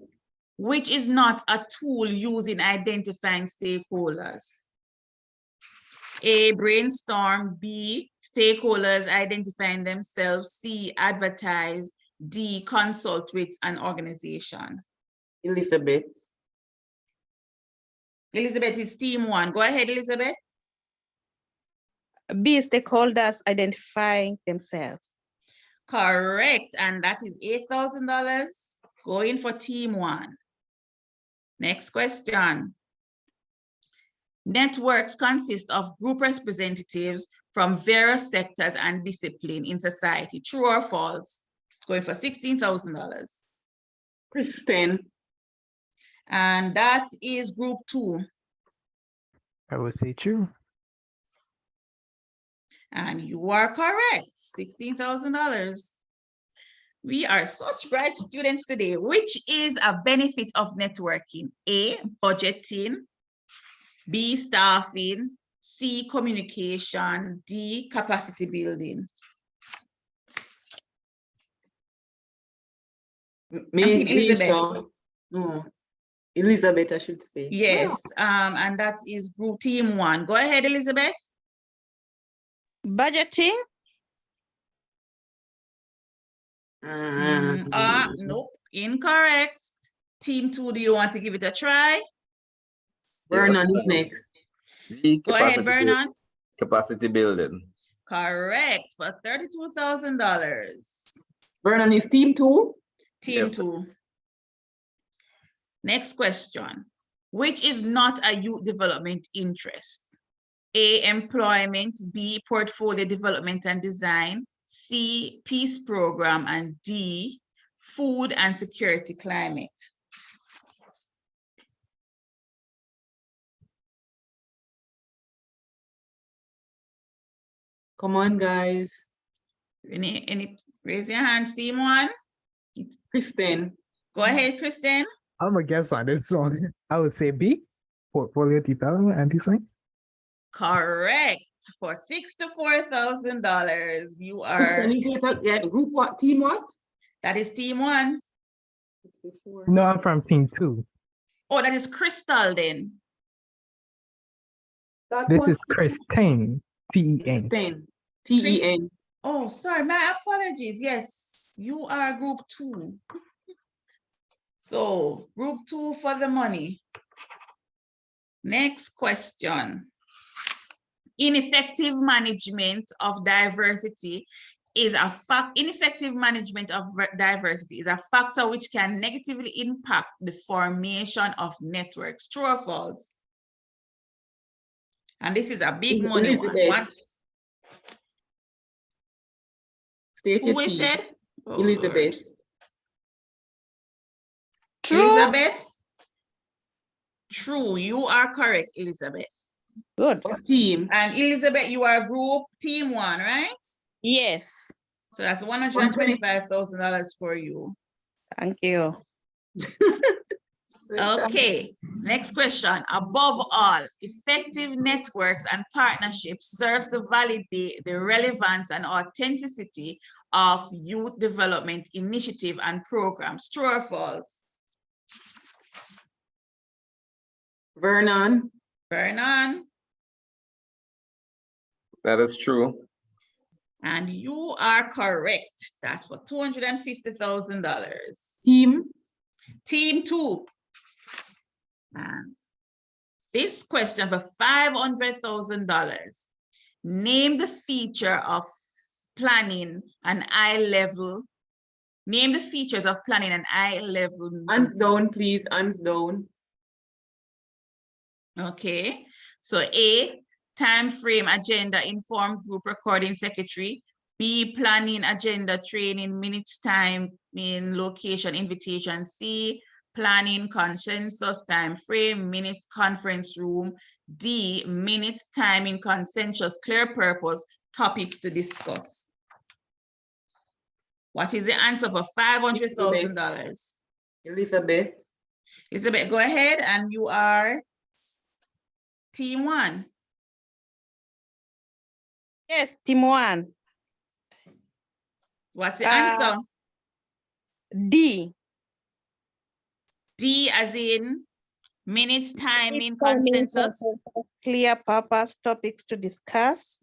Which is not a tool used in identifying stakeholders? A, brainstorm. B, stakeholders identifying themselves. C, advertise. D, consult with an organization. Elizabeth. Elizabeth is team 1. Go ahead, Elizabeth. B, stakeholders identifying themselves. Correct. And that is $8,000 going for team 1. Next question. Networks consist of group representatives from various sectors and disciplines in society. True or false? Going for $16,000. Kristen. And that is group 2. I would say true. And you are correct, $16,000. We are such bright students today. Which is a benefit of networking? A, budgeting. B, staffing. C, communication. D, capacity building. Elizabeth. No, Elizabeth, I should say. Yes, and that is group team 1. Go ahead, Elizabeth. Budgeting. Nope, incorrect. Team 2, do you want to give it a try? Vernon is next. Go ahead, Vernon. Capacity building. Correct, for $32,000. Vernon is team 2? Team 2. Next question. Which is not a youth development interest? A, employment. B, portfolio development and design. C, peace program. And D, food and security climate. Come on, guys. Any raise your hands, team 1. Kristen. Go ahead, Kristen. I'm gonna guess on this one. I would say B, portfolio development and design. Correct. For $64,000. You are. Group what? Team what? That is team 1. 64. No, I'm from team 2. Oh, that is Crystal then. This is Christine. T-E-N. T-E-N. Oh, sorry, my apologies. Yes, you are group 2. So group 2 for the money. Next question. Ineffective management of diversity is a fact. Ineffective management of diversity is a factor which can negatively impact the formation of networks. True or false? And this is a big money one. Elizabeth. State Who your we team. said? Oh, Elizabeth. Lord. True. Elizabeth? True, you are correct, Elizabeth. Good. What team? And Elizabeth, you are group team 1, right? Yes. So that's $125,000 for you. Thank you. Okay, next question. Above all, effective networks and partnerships serves to validate the relevance and authenticity of youth development initiative and programs. True or false? Vernon. Vernon? That is true. And you are correct. That's for $250,000. Team. Team 2. And this question for $500,000. Name the feature of planning an eye level. Name the features of planning an eye level. Hands down, please. Hands down. Okay. So A, time frame, agenda, informed group recording secretary. B, planning, agenda, training, minutes, time, in location, invitation. C, planning, consensus, time frame, minutes, conference room. D, minutes, timing, consensus, clear purpose, topics to discuss. What is the answer for $500,000? Elizabeth. Elizabeth, go ahead, and you are team 1. Yes, team 1. What's the answer? D. D as in minutes, timing, consensus. Clear purpose, topics to discuss.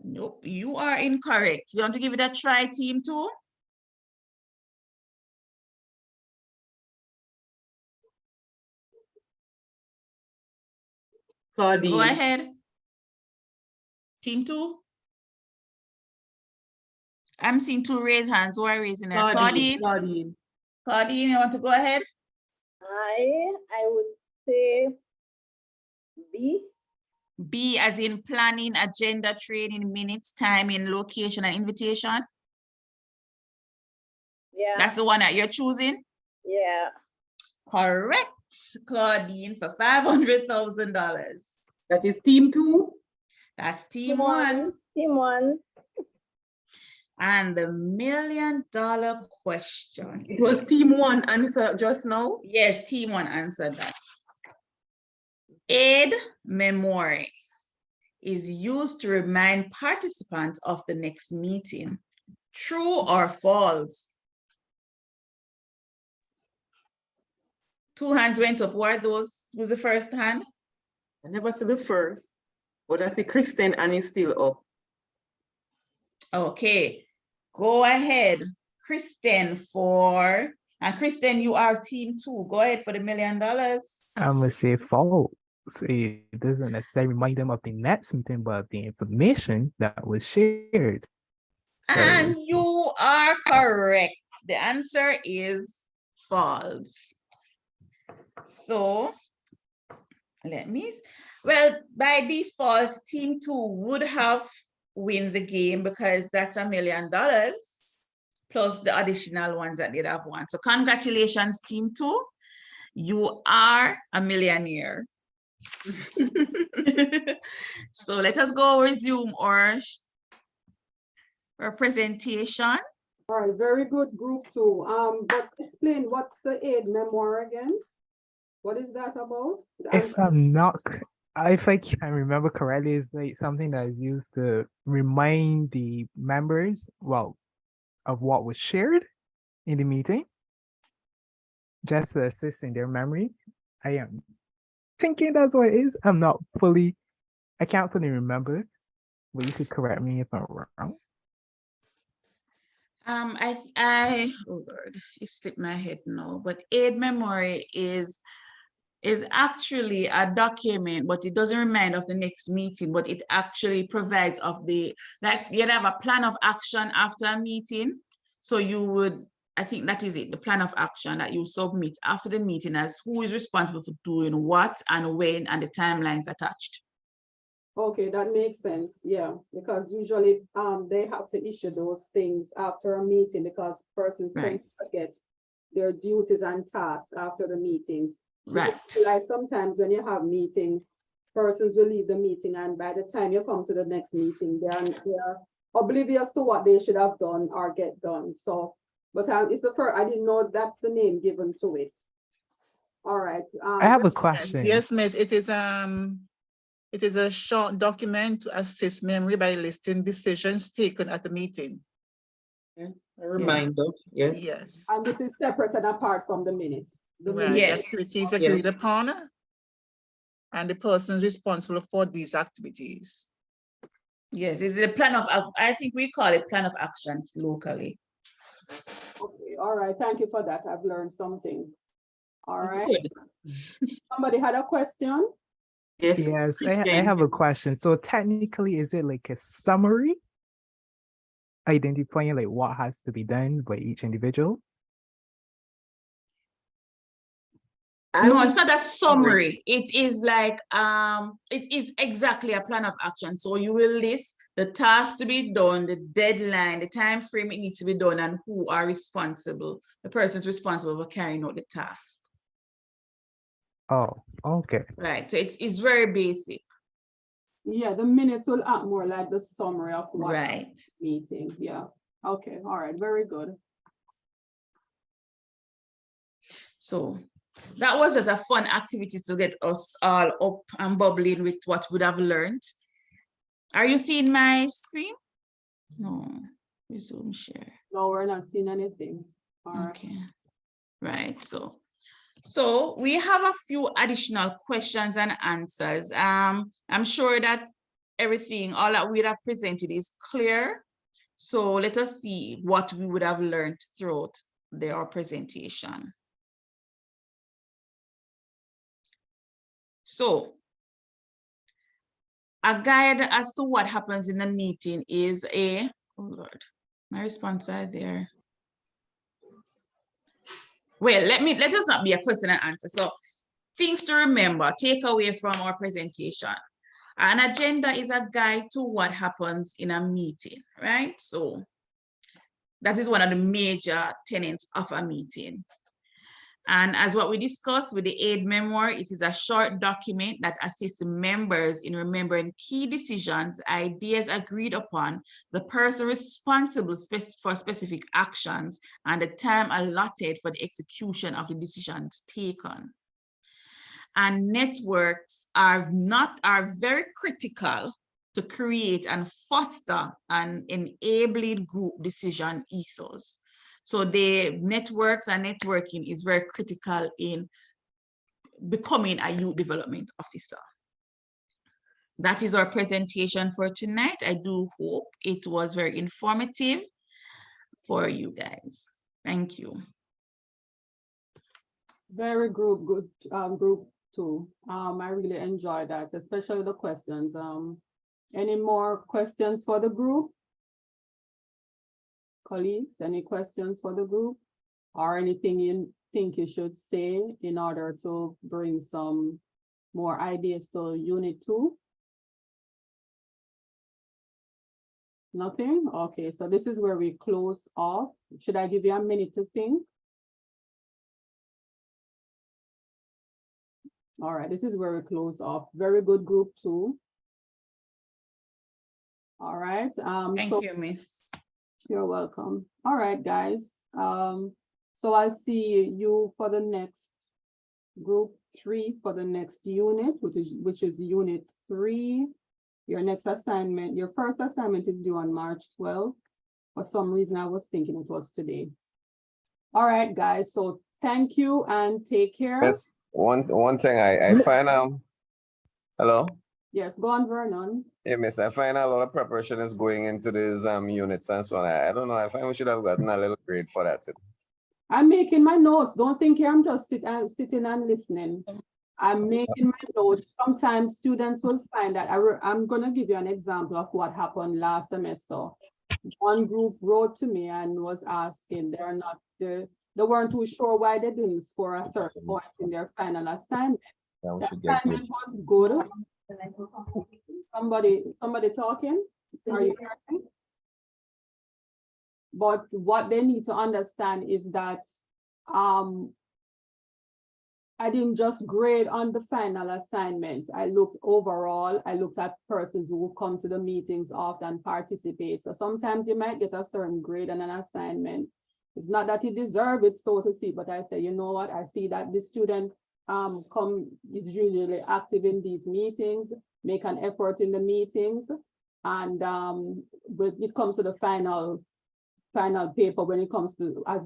Nope, you are incorrect. You want to give it a try, team 2? Claudine. Go ahead. Team 2? I'm seeing 2 raise hands. Who are raising their Claudine. Claudine. Claudine, you want to go ahead? I would say B. B as in planning, agenda, training, minutes, timing, location, and invitation. Yeah. That's the one that you're choosing? Yeah. Correct, Claudine, for $500,000. That is team 2? That's team 1. Team 1. And the $1 million question. It was team 1 answer just now? Yes, team 1 answered that. Aid memory is used to remind participants of the next meeting. True or false? 2 hands went up. What are those? Who's the first hand? I never see the first, but I see Kristen and he's still up. Okay, go ahead. Kristen and Kristen, you are team 2. Go ahead for the $1 million. I'm gonna say false. It doesn't necessarily remind them of the next meeting, but the information that was shared. So, And you are correct. The answer is false. So by default, team 2 would have win the game because that's $1 million plus the additional ones that they'd have won. So congratulations, team 2. You are a millionaire. So let us go resume our presentation. All right, very good, group 2. But explain what's the aid memoir again? What is that about? if I can remember correctly, it's like something that is used to remind the members, well, of what was shared in the meeting, just to assist in their memory. I am thinking that's what it is. I can't fully remember, but you could correct me if I'm wrong. Oh Lord, it slipped my head now, but aid memory is is actually a document, but it doesn't remind of the next meeting, but it actually provides of the, like you'd have a plan of action after a meeting. So you would, I think that is it, the plan of action that you submit after the meeting as who is responsible for doing what and when and the timelines attached. Okay, that makes sense. Yeah, because usually they have to issue those things after a meeting because persons tend Right. to forget their duties and tasks after the meetings. Right. Like sometimes when you have meetings, persons will leave the meeting and by the time you come to the next meeting, they're oblivious to what they should have done or get done. So, but it's the first, I didn't know that's the name given to it. All right. I have a Yes, question. yes, miss. It is a short document to assist memory by listing decisions taken at the meeting. A reminder, yes. Yes. And this is separate and apart from the minutes. The Right. minutes. The Yes. activities agreed upon and the persons responsible for these activities. Yes, it's a plan of, I think we call it plan of action locally. Okay, all right. Thank you for that. I've learned something. All right. Good. Somebody had a question? Yes. Yes, I Christine. have a question. So technically, is it like a summary identifying like what has to be done by each individual? No, it's not a summary. It is like, it is exactly a plan of action. So you will list the tasks to be done, the deadline, the time frame it needs to be done, and who are responsible, the persons responsible for carrying out the task. Oh, okay. Right, so it's very basic. Yeah, the minutes will act more like the summary of what Right. meeting. Yeah. Okay, all right, very good. So that was just a fun activity to get us all up and bubbling with what we would have learned. Are you seeing my screen? No, resume share. No, we're not seeing anything. All right. Okay, right, so we have a few additional questions and answers. I'm sure that everything, all that we have presented is clear. So let us see what we would have learned throughout our presentation. So a guide as to what happens in a meeting is a, oh Lord, my response are there. Well, let us not be a question and answer. So things to remember, take away from our presentation. An agenda is a guide to what happens in a meeting, right? So that is one of the major tenets of a meeting. And as what we discussed with the aid memoir, it is a short document that assists members in remembering key decisions, ideas agreed upon, the person responsible for specific actions, and the time allotted for the execution of the decisions taken. And networks are very critical to create and foster an enabling group decision ethos. So the networks and networking is very critical in becoming a youth development officer. That is our presentation for tonight. I do hope it was very informative for you guys. Thank you. Very good group too. I really enjoyed that, especially the questions. Any more questions for the group? Colleagues, any questions for the group? Or anything you think you should say in order to bring some more ideas to Unit 2? Nothing? Okay, so this is where we close off. Should I give you a minute to think? All right, this is where we close off. Very good group 2. All right. Thank you, Miss. You're welcome. All right, guys. So I'll see you for the next group 3 for the next unit, which is Unit 3. Your next assignment, your first assignment is due on March 12th. For some reason, I was thinking it was today. All right, guys. So thank you and take care. Yes, one thing I find hello? Yes, go on, Vernon. Yeah, miss, I find a lot of preparation is going into these units and so on. I don't know. I find we should have gotten a little grade for that. I'm making my notes. Don't think I'm just sitting and listening. I'm making my notes. Sometimes students will find that I'm going to give you an example of what happened last semester. One group wrote to me and was asking, they weren't too sure why they didn't score a certain point in their final assignment. Now we The should get assignment good. was good. Somebody talking? Are you hearing? But what they need to understand is that I didn't just grade on the final assignment. I looked overall, I looked at persons who come to the meetings often, participate. So sometimes you might get a certain grade on an assignment. It's not that you deserve it, so to speak, but I say, you know what, I see that the student is usually active in these meetings, make an effort in the meetings. And when it comes to the final paper, when it comes to as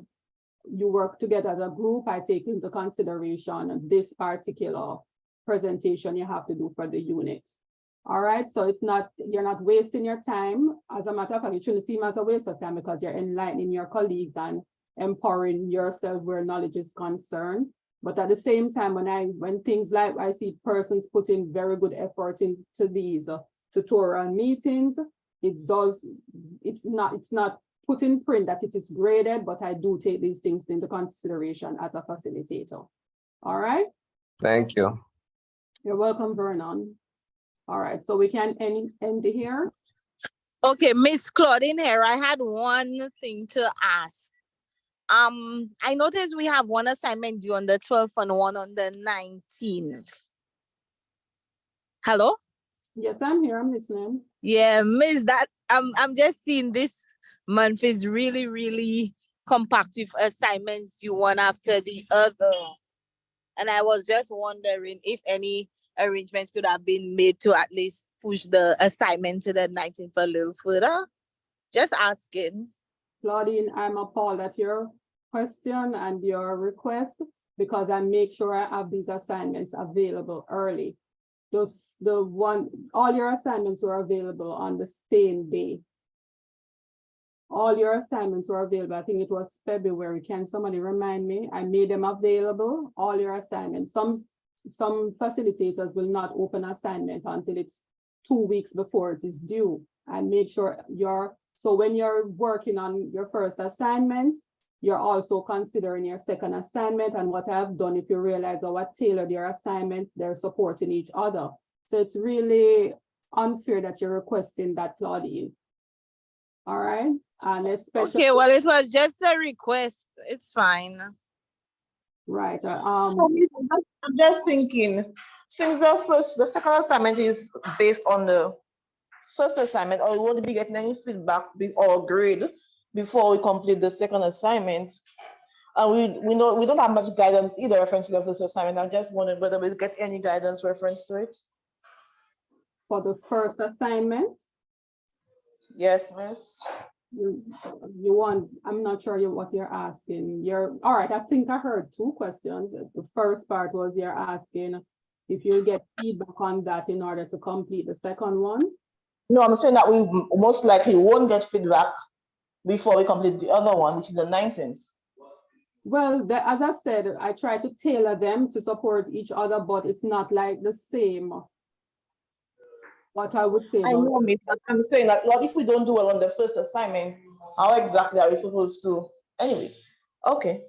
you work together as a group, I take into consideration this particular presentation you have to do for the unit. All right, so you're not wasting your time. As a matter of fact, it shouldn't seem as a waste of time because you're enlightening your colleagues and empowering yourself where knowledge is concerned. But at the same time, when things like I see persons putting very good effort into these tutorial meetings, it's not put in print that it is graded, but I do take these things into consideration as a facilitator. All right. Thank you. You're welcome, Vernon. All right, so we can end here. Okay, Miss Claudine here. I had one thing to ask. I noticed we have one assignment due on the 12th and one on the 19th. Hello? Yes, I'm here. I'm listening. Yeah, Miss, that I'm just seeing this month is really, really compact with assignments due one after the other. And I was just wondering if any arrangements could have been made to at least push the assignment to the 19th a little further. Just asking. Claudine, I'm appalled at your question and your request because I make sure I have these assignments available early. All your assignments were available on the same day. All your assignments were available. I think it was February. Can somebody remind me? I made them available, all your assignments. Some facilitators will not open assignment until it's 2 weeks before it is due. And make sure so when you're working on your first assignment, you're also considering your second assignment. And what I've done, if you realize how tailored your assignments, they're supporting each other. So it's really unfair that you're requesting that, Claudine. All right. And especially. Okay, well, it was just a request. It's fine. Right. So I'm just thinking, since the second assignment is based on the first assignment, or we won't be getting any feedback or grade before we complete the second assignment. And we don't have much guidance either reference to the first assignment. I'm just wondering whether we'll get any guidance reference to it. For the first assignment? Yes, miss. I'm not sure what you're asking. All right, I think I heard two questions. The first part was you're asking if you'll get feedback on that in order to complete the second one. No, I'm saying that we most likely won't get feedback before we complete the other one, which is the 19th. Well, as I said, I try to tailor them to support each other, but it's not like the same. What I would say. I know, miss, but I'm saying that, Lord, if we don't do well on the first assignment, how exactly are we supposed to? Anyways, okay.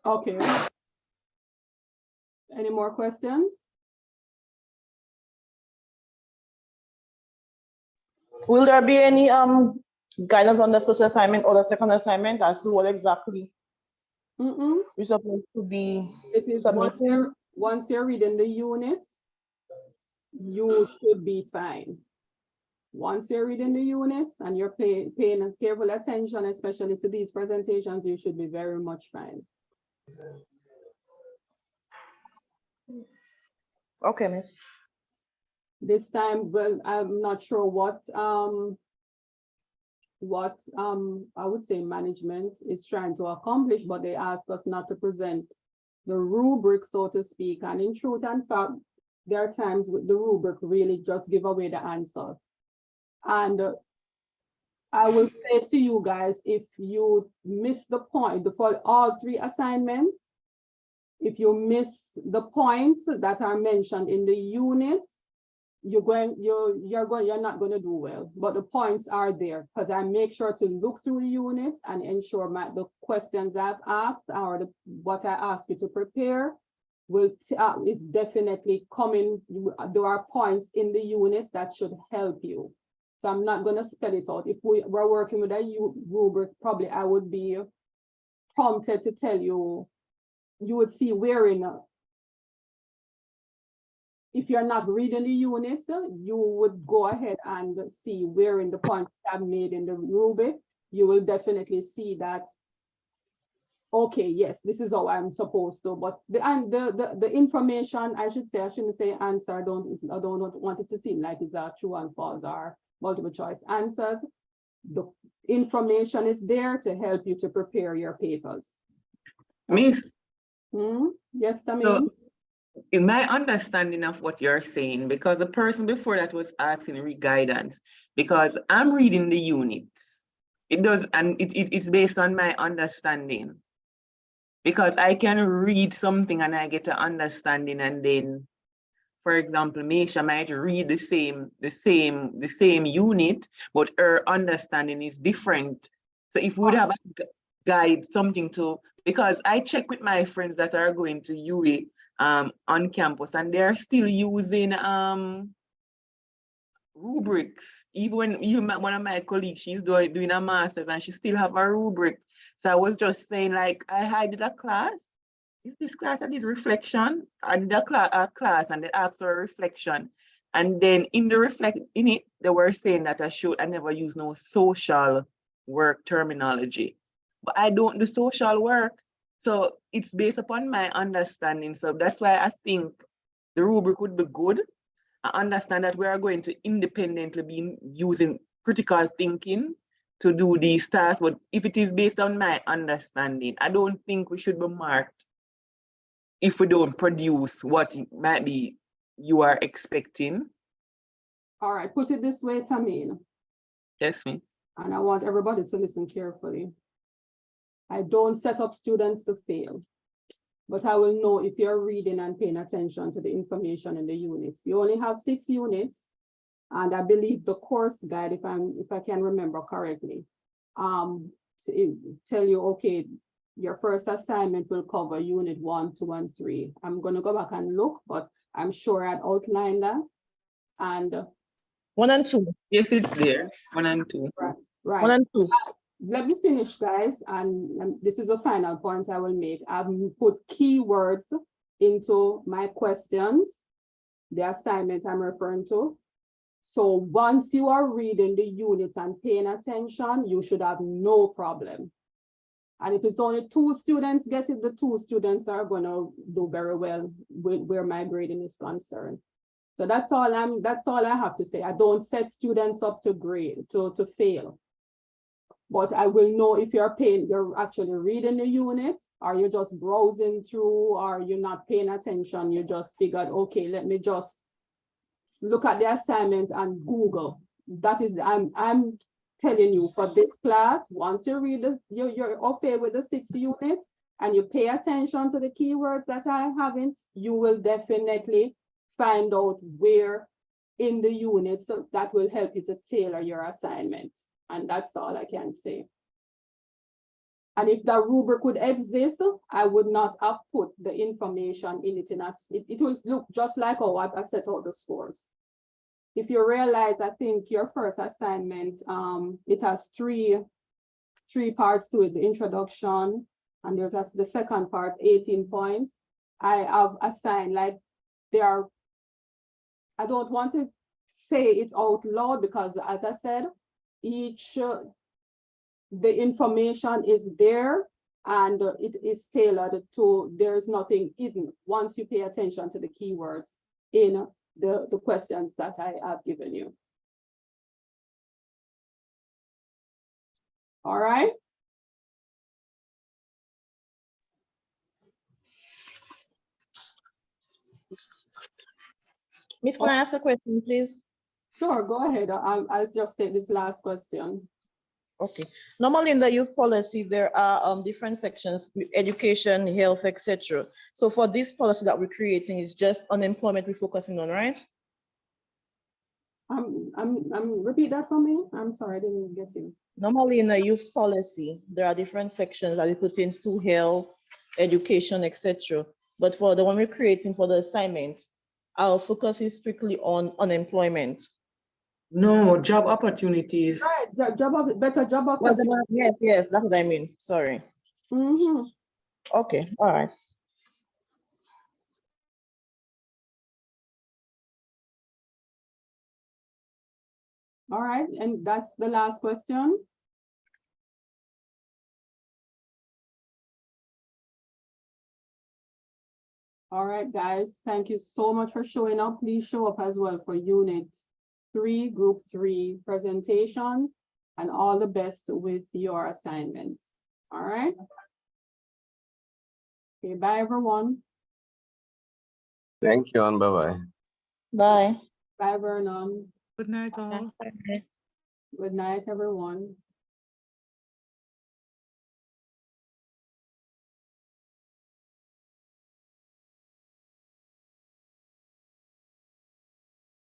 Okay. Any more questions? Will there be any guidance on the first assignment or the second assignment as to what exactly we're supposed to be submitting? Once you're reading the units, you should be fine. Once you're reading the units and you're paying careful attention, especially to these presentations, you should be very much fine. Okay, miss. This time, well, I'm not sure what I would say management is trying to accomplish, but they ask us not to present the rubric, so to speak. And in truth and fact, there are times with the rubric really just give away the answer. And I will say to you guys, if you miss the point for all 3 assignments, if you miss the points that are mentioned in the units, you're not going to do well. But the points are there because I make sure to look through the units and ensure the questions I've asked or what I ask you to prepare is definitely coming. There are points in the units that should help you. So I'm not going to spell it out. If we were working with a rubric, probably I would be prompted to tell you, you would see where if you're not reading the units, you would go ahead and see where in the points I've made in the rubric, you will definitely see that, okay, yes, this is how I'm supposed to, but the information, I shouldn't say answer, I don't want it to seem like it's a true and false or multiple choice answers. The information is there to help you to prepare your papers. Miss, Yes, Tammy? so in my understanding of what you're saying, because the person before that was asking re-guidance, because I'm reading the units. It does, and it's based on my understanding. Because I can read something and I get an understanding, and then, for example, Misha might read the same unit, but her understanding is different. So if we would have a guide, something to, because I check with my friends that are going to UE on campus, and they're still using rubrics. Even one of my colleagues, she's doing a master's and she still have a rubric. So I was just saying, like, I did a class. Is this class I did reflection? I did a class and they asked for a reflection. And then in it, they were saying that I never use no social work terminology. But I don't do social work. So it's based upon my understanding. So that's why I think the rubric would be good. I understand that we are going to independently be using critical thinking to do these tasks, but if it is based on my understanding, I don't think we should be marked if we don't produce what might be you are expecting. All right, put it this way, Tamine. Yes, miss. And I want everybody to listen carefully. I don't set up students to fail, but I will know if you're reading and paying attention to the information in the units. You only have 6 units, and I believe the course guide, if I can remember correctly, tell you, okay, your first assignment will cover unit 1, 2, and 3. I'm going to go back and look, but I'm sure I'd outline that. And 1 and 2. Yes, it's there. 1 and 2. Right. 1 and 2. Let me finish, guys, and this is the final point I will make. I've put keywords into my questions, the assignment I'm referring to. So once you are reading the units and paying attention, you should have no problem. And if it's only 2 students get it, the 2 students are going to do very well with where my grading is concerned. So that's all I have to say. I don't set students up to grade, to fail. But I will know if you're actually reading the units, or you're just browsing through, or you're not paying attention. You just figured, okay, let me just look at the assignment and Google. That is, I'm telling you, for this class, once you read this, you're okay with the 6 units and you pay attention to the keywords that I have in, you will definitely find out where in the units, so that will help you to tailor your assignments. And that's all I can say. And if the rubric would exist, I would not have put the information in it. It will look just like how I set out the scores. If you realize, I think your first assignment, it has three parts to it: the introduction, and there's the second part, 18 points. I have assigned, like, I don't want to say it out loud because, as I said, the information is there and it is tailored to, there's nothing hidden once you pay attention to the keywords in the questions that I have given you. All right. Miss, can I ask a question, please? Sure, go ahead. I'll just take this last question. Okay. Normally in the youth policy, there are different sections, education, health, etc. So for this policy that we're creating, is just unemployment we're focusing on, right? Repeat that for me. I'm sorry, I didn't get you. Normally in the youth policy, there are different sections that it pertains to health, education, etc. But for the one we're creating for the assignment, our focus is strictly on unemployment. No, job opportunities. Right, better job Well, opportunities. yes, that's what I mean. Sorry. Mm-hmm. Okay, all right. All right, and that's the last question. All right, guys, thank you so much for showing up. Please show up as well for Unit 3, Group 3 presentation, and all the best with your assignments. All right. Okay, bye, everyone. Thank you and bye-bye. Bye. Bye, Vernon. Good night, all. Good night, everyone.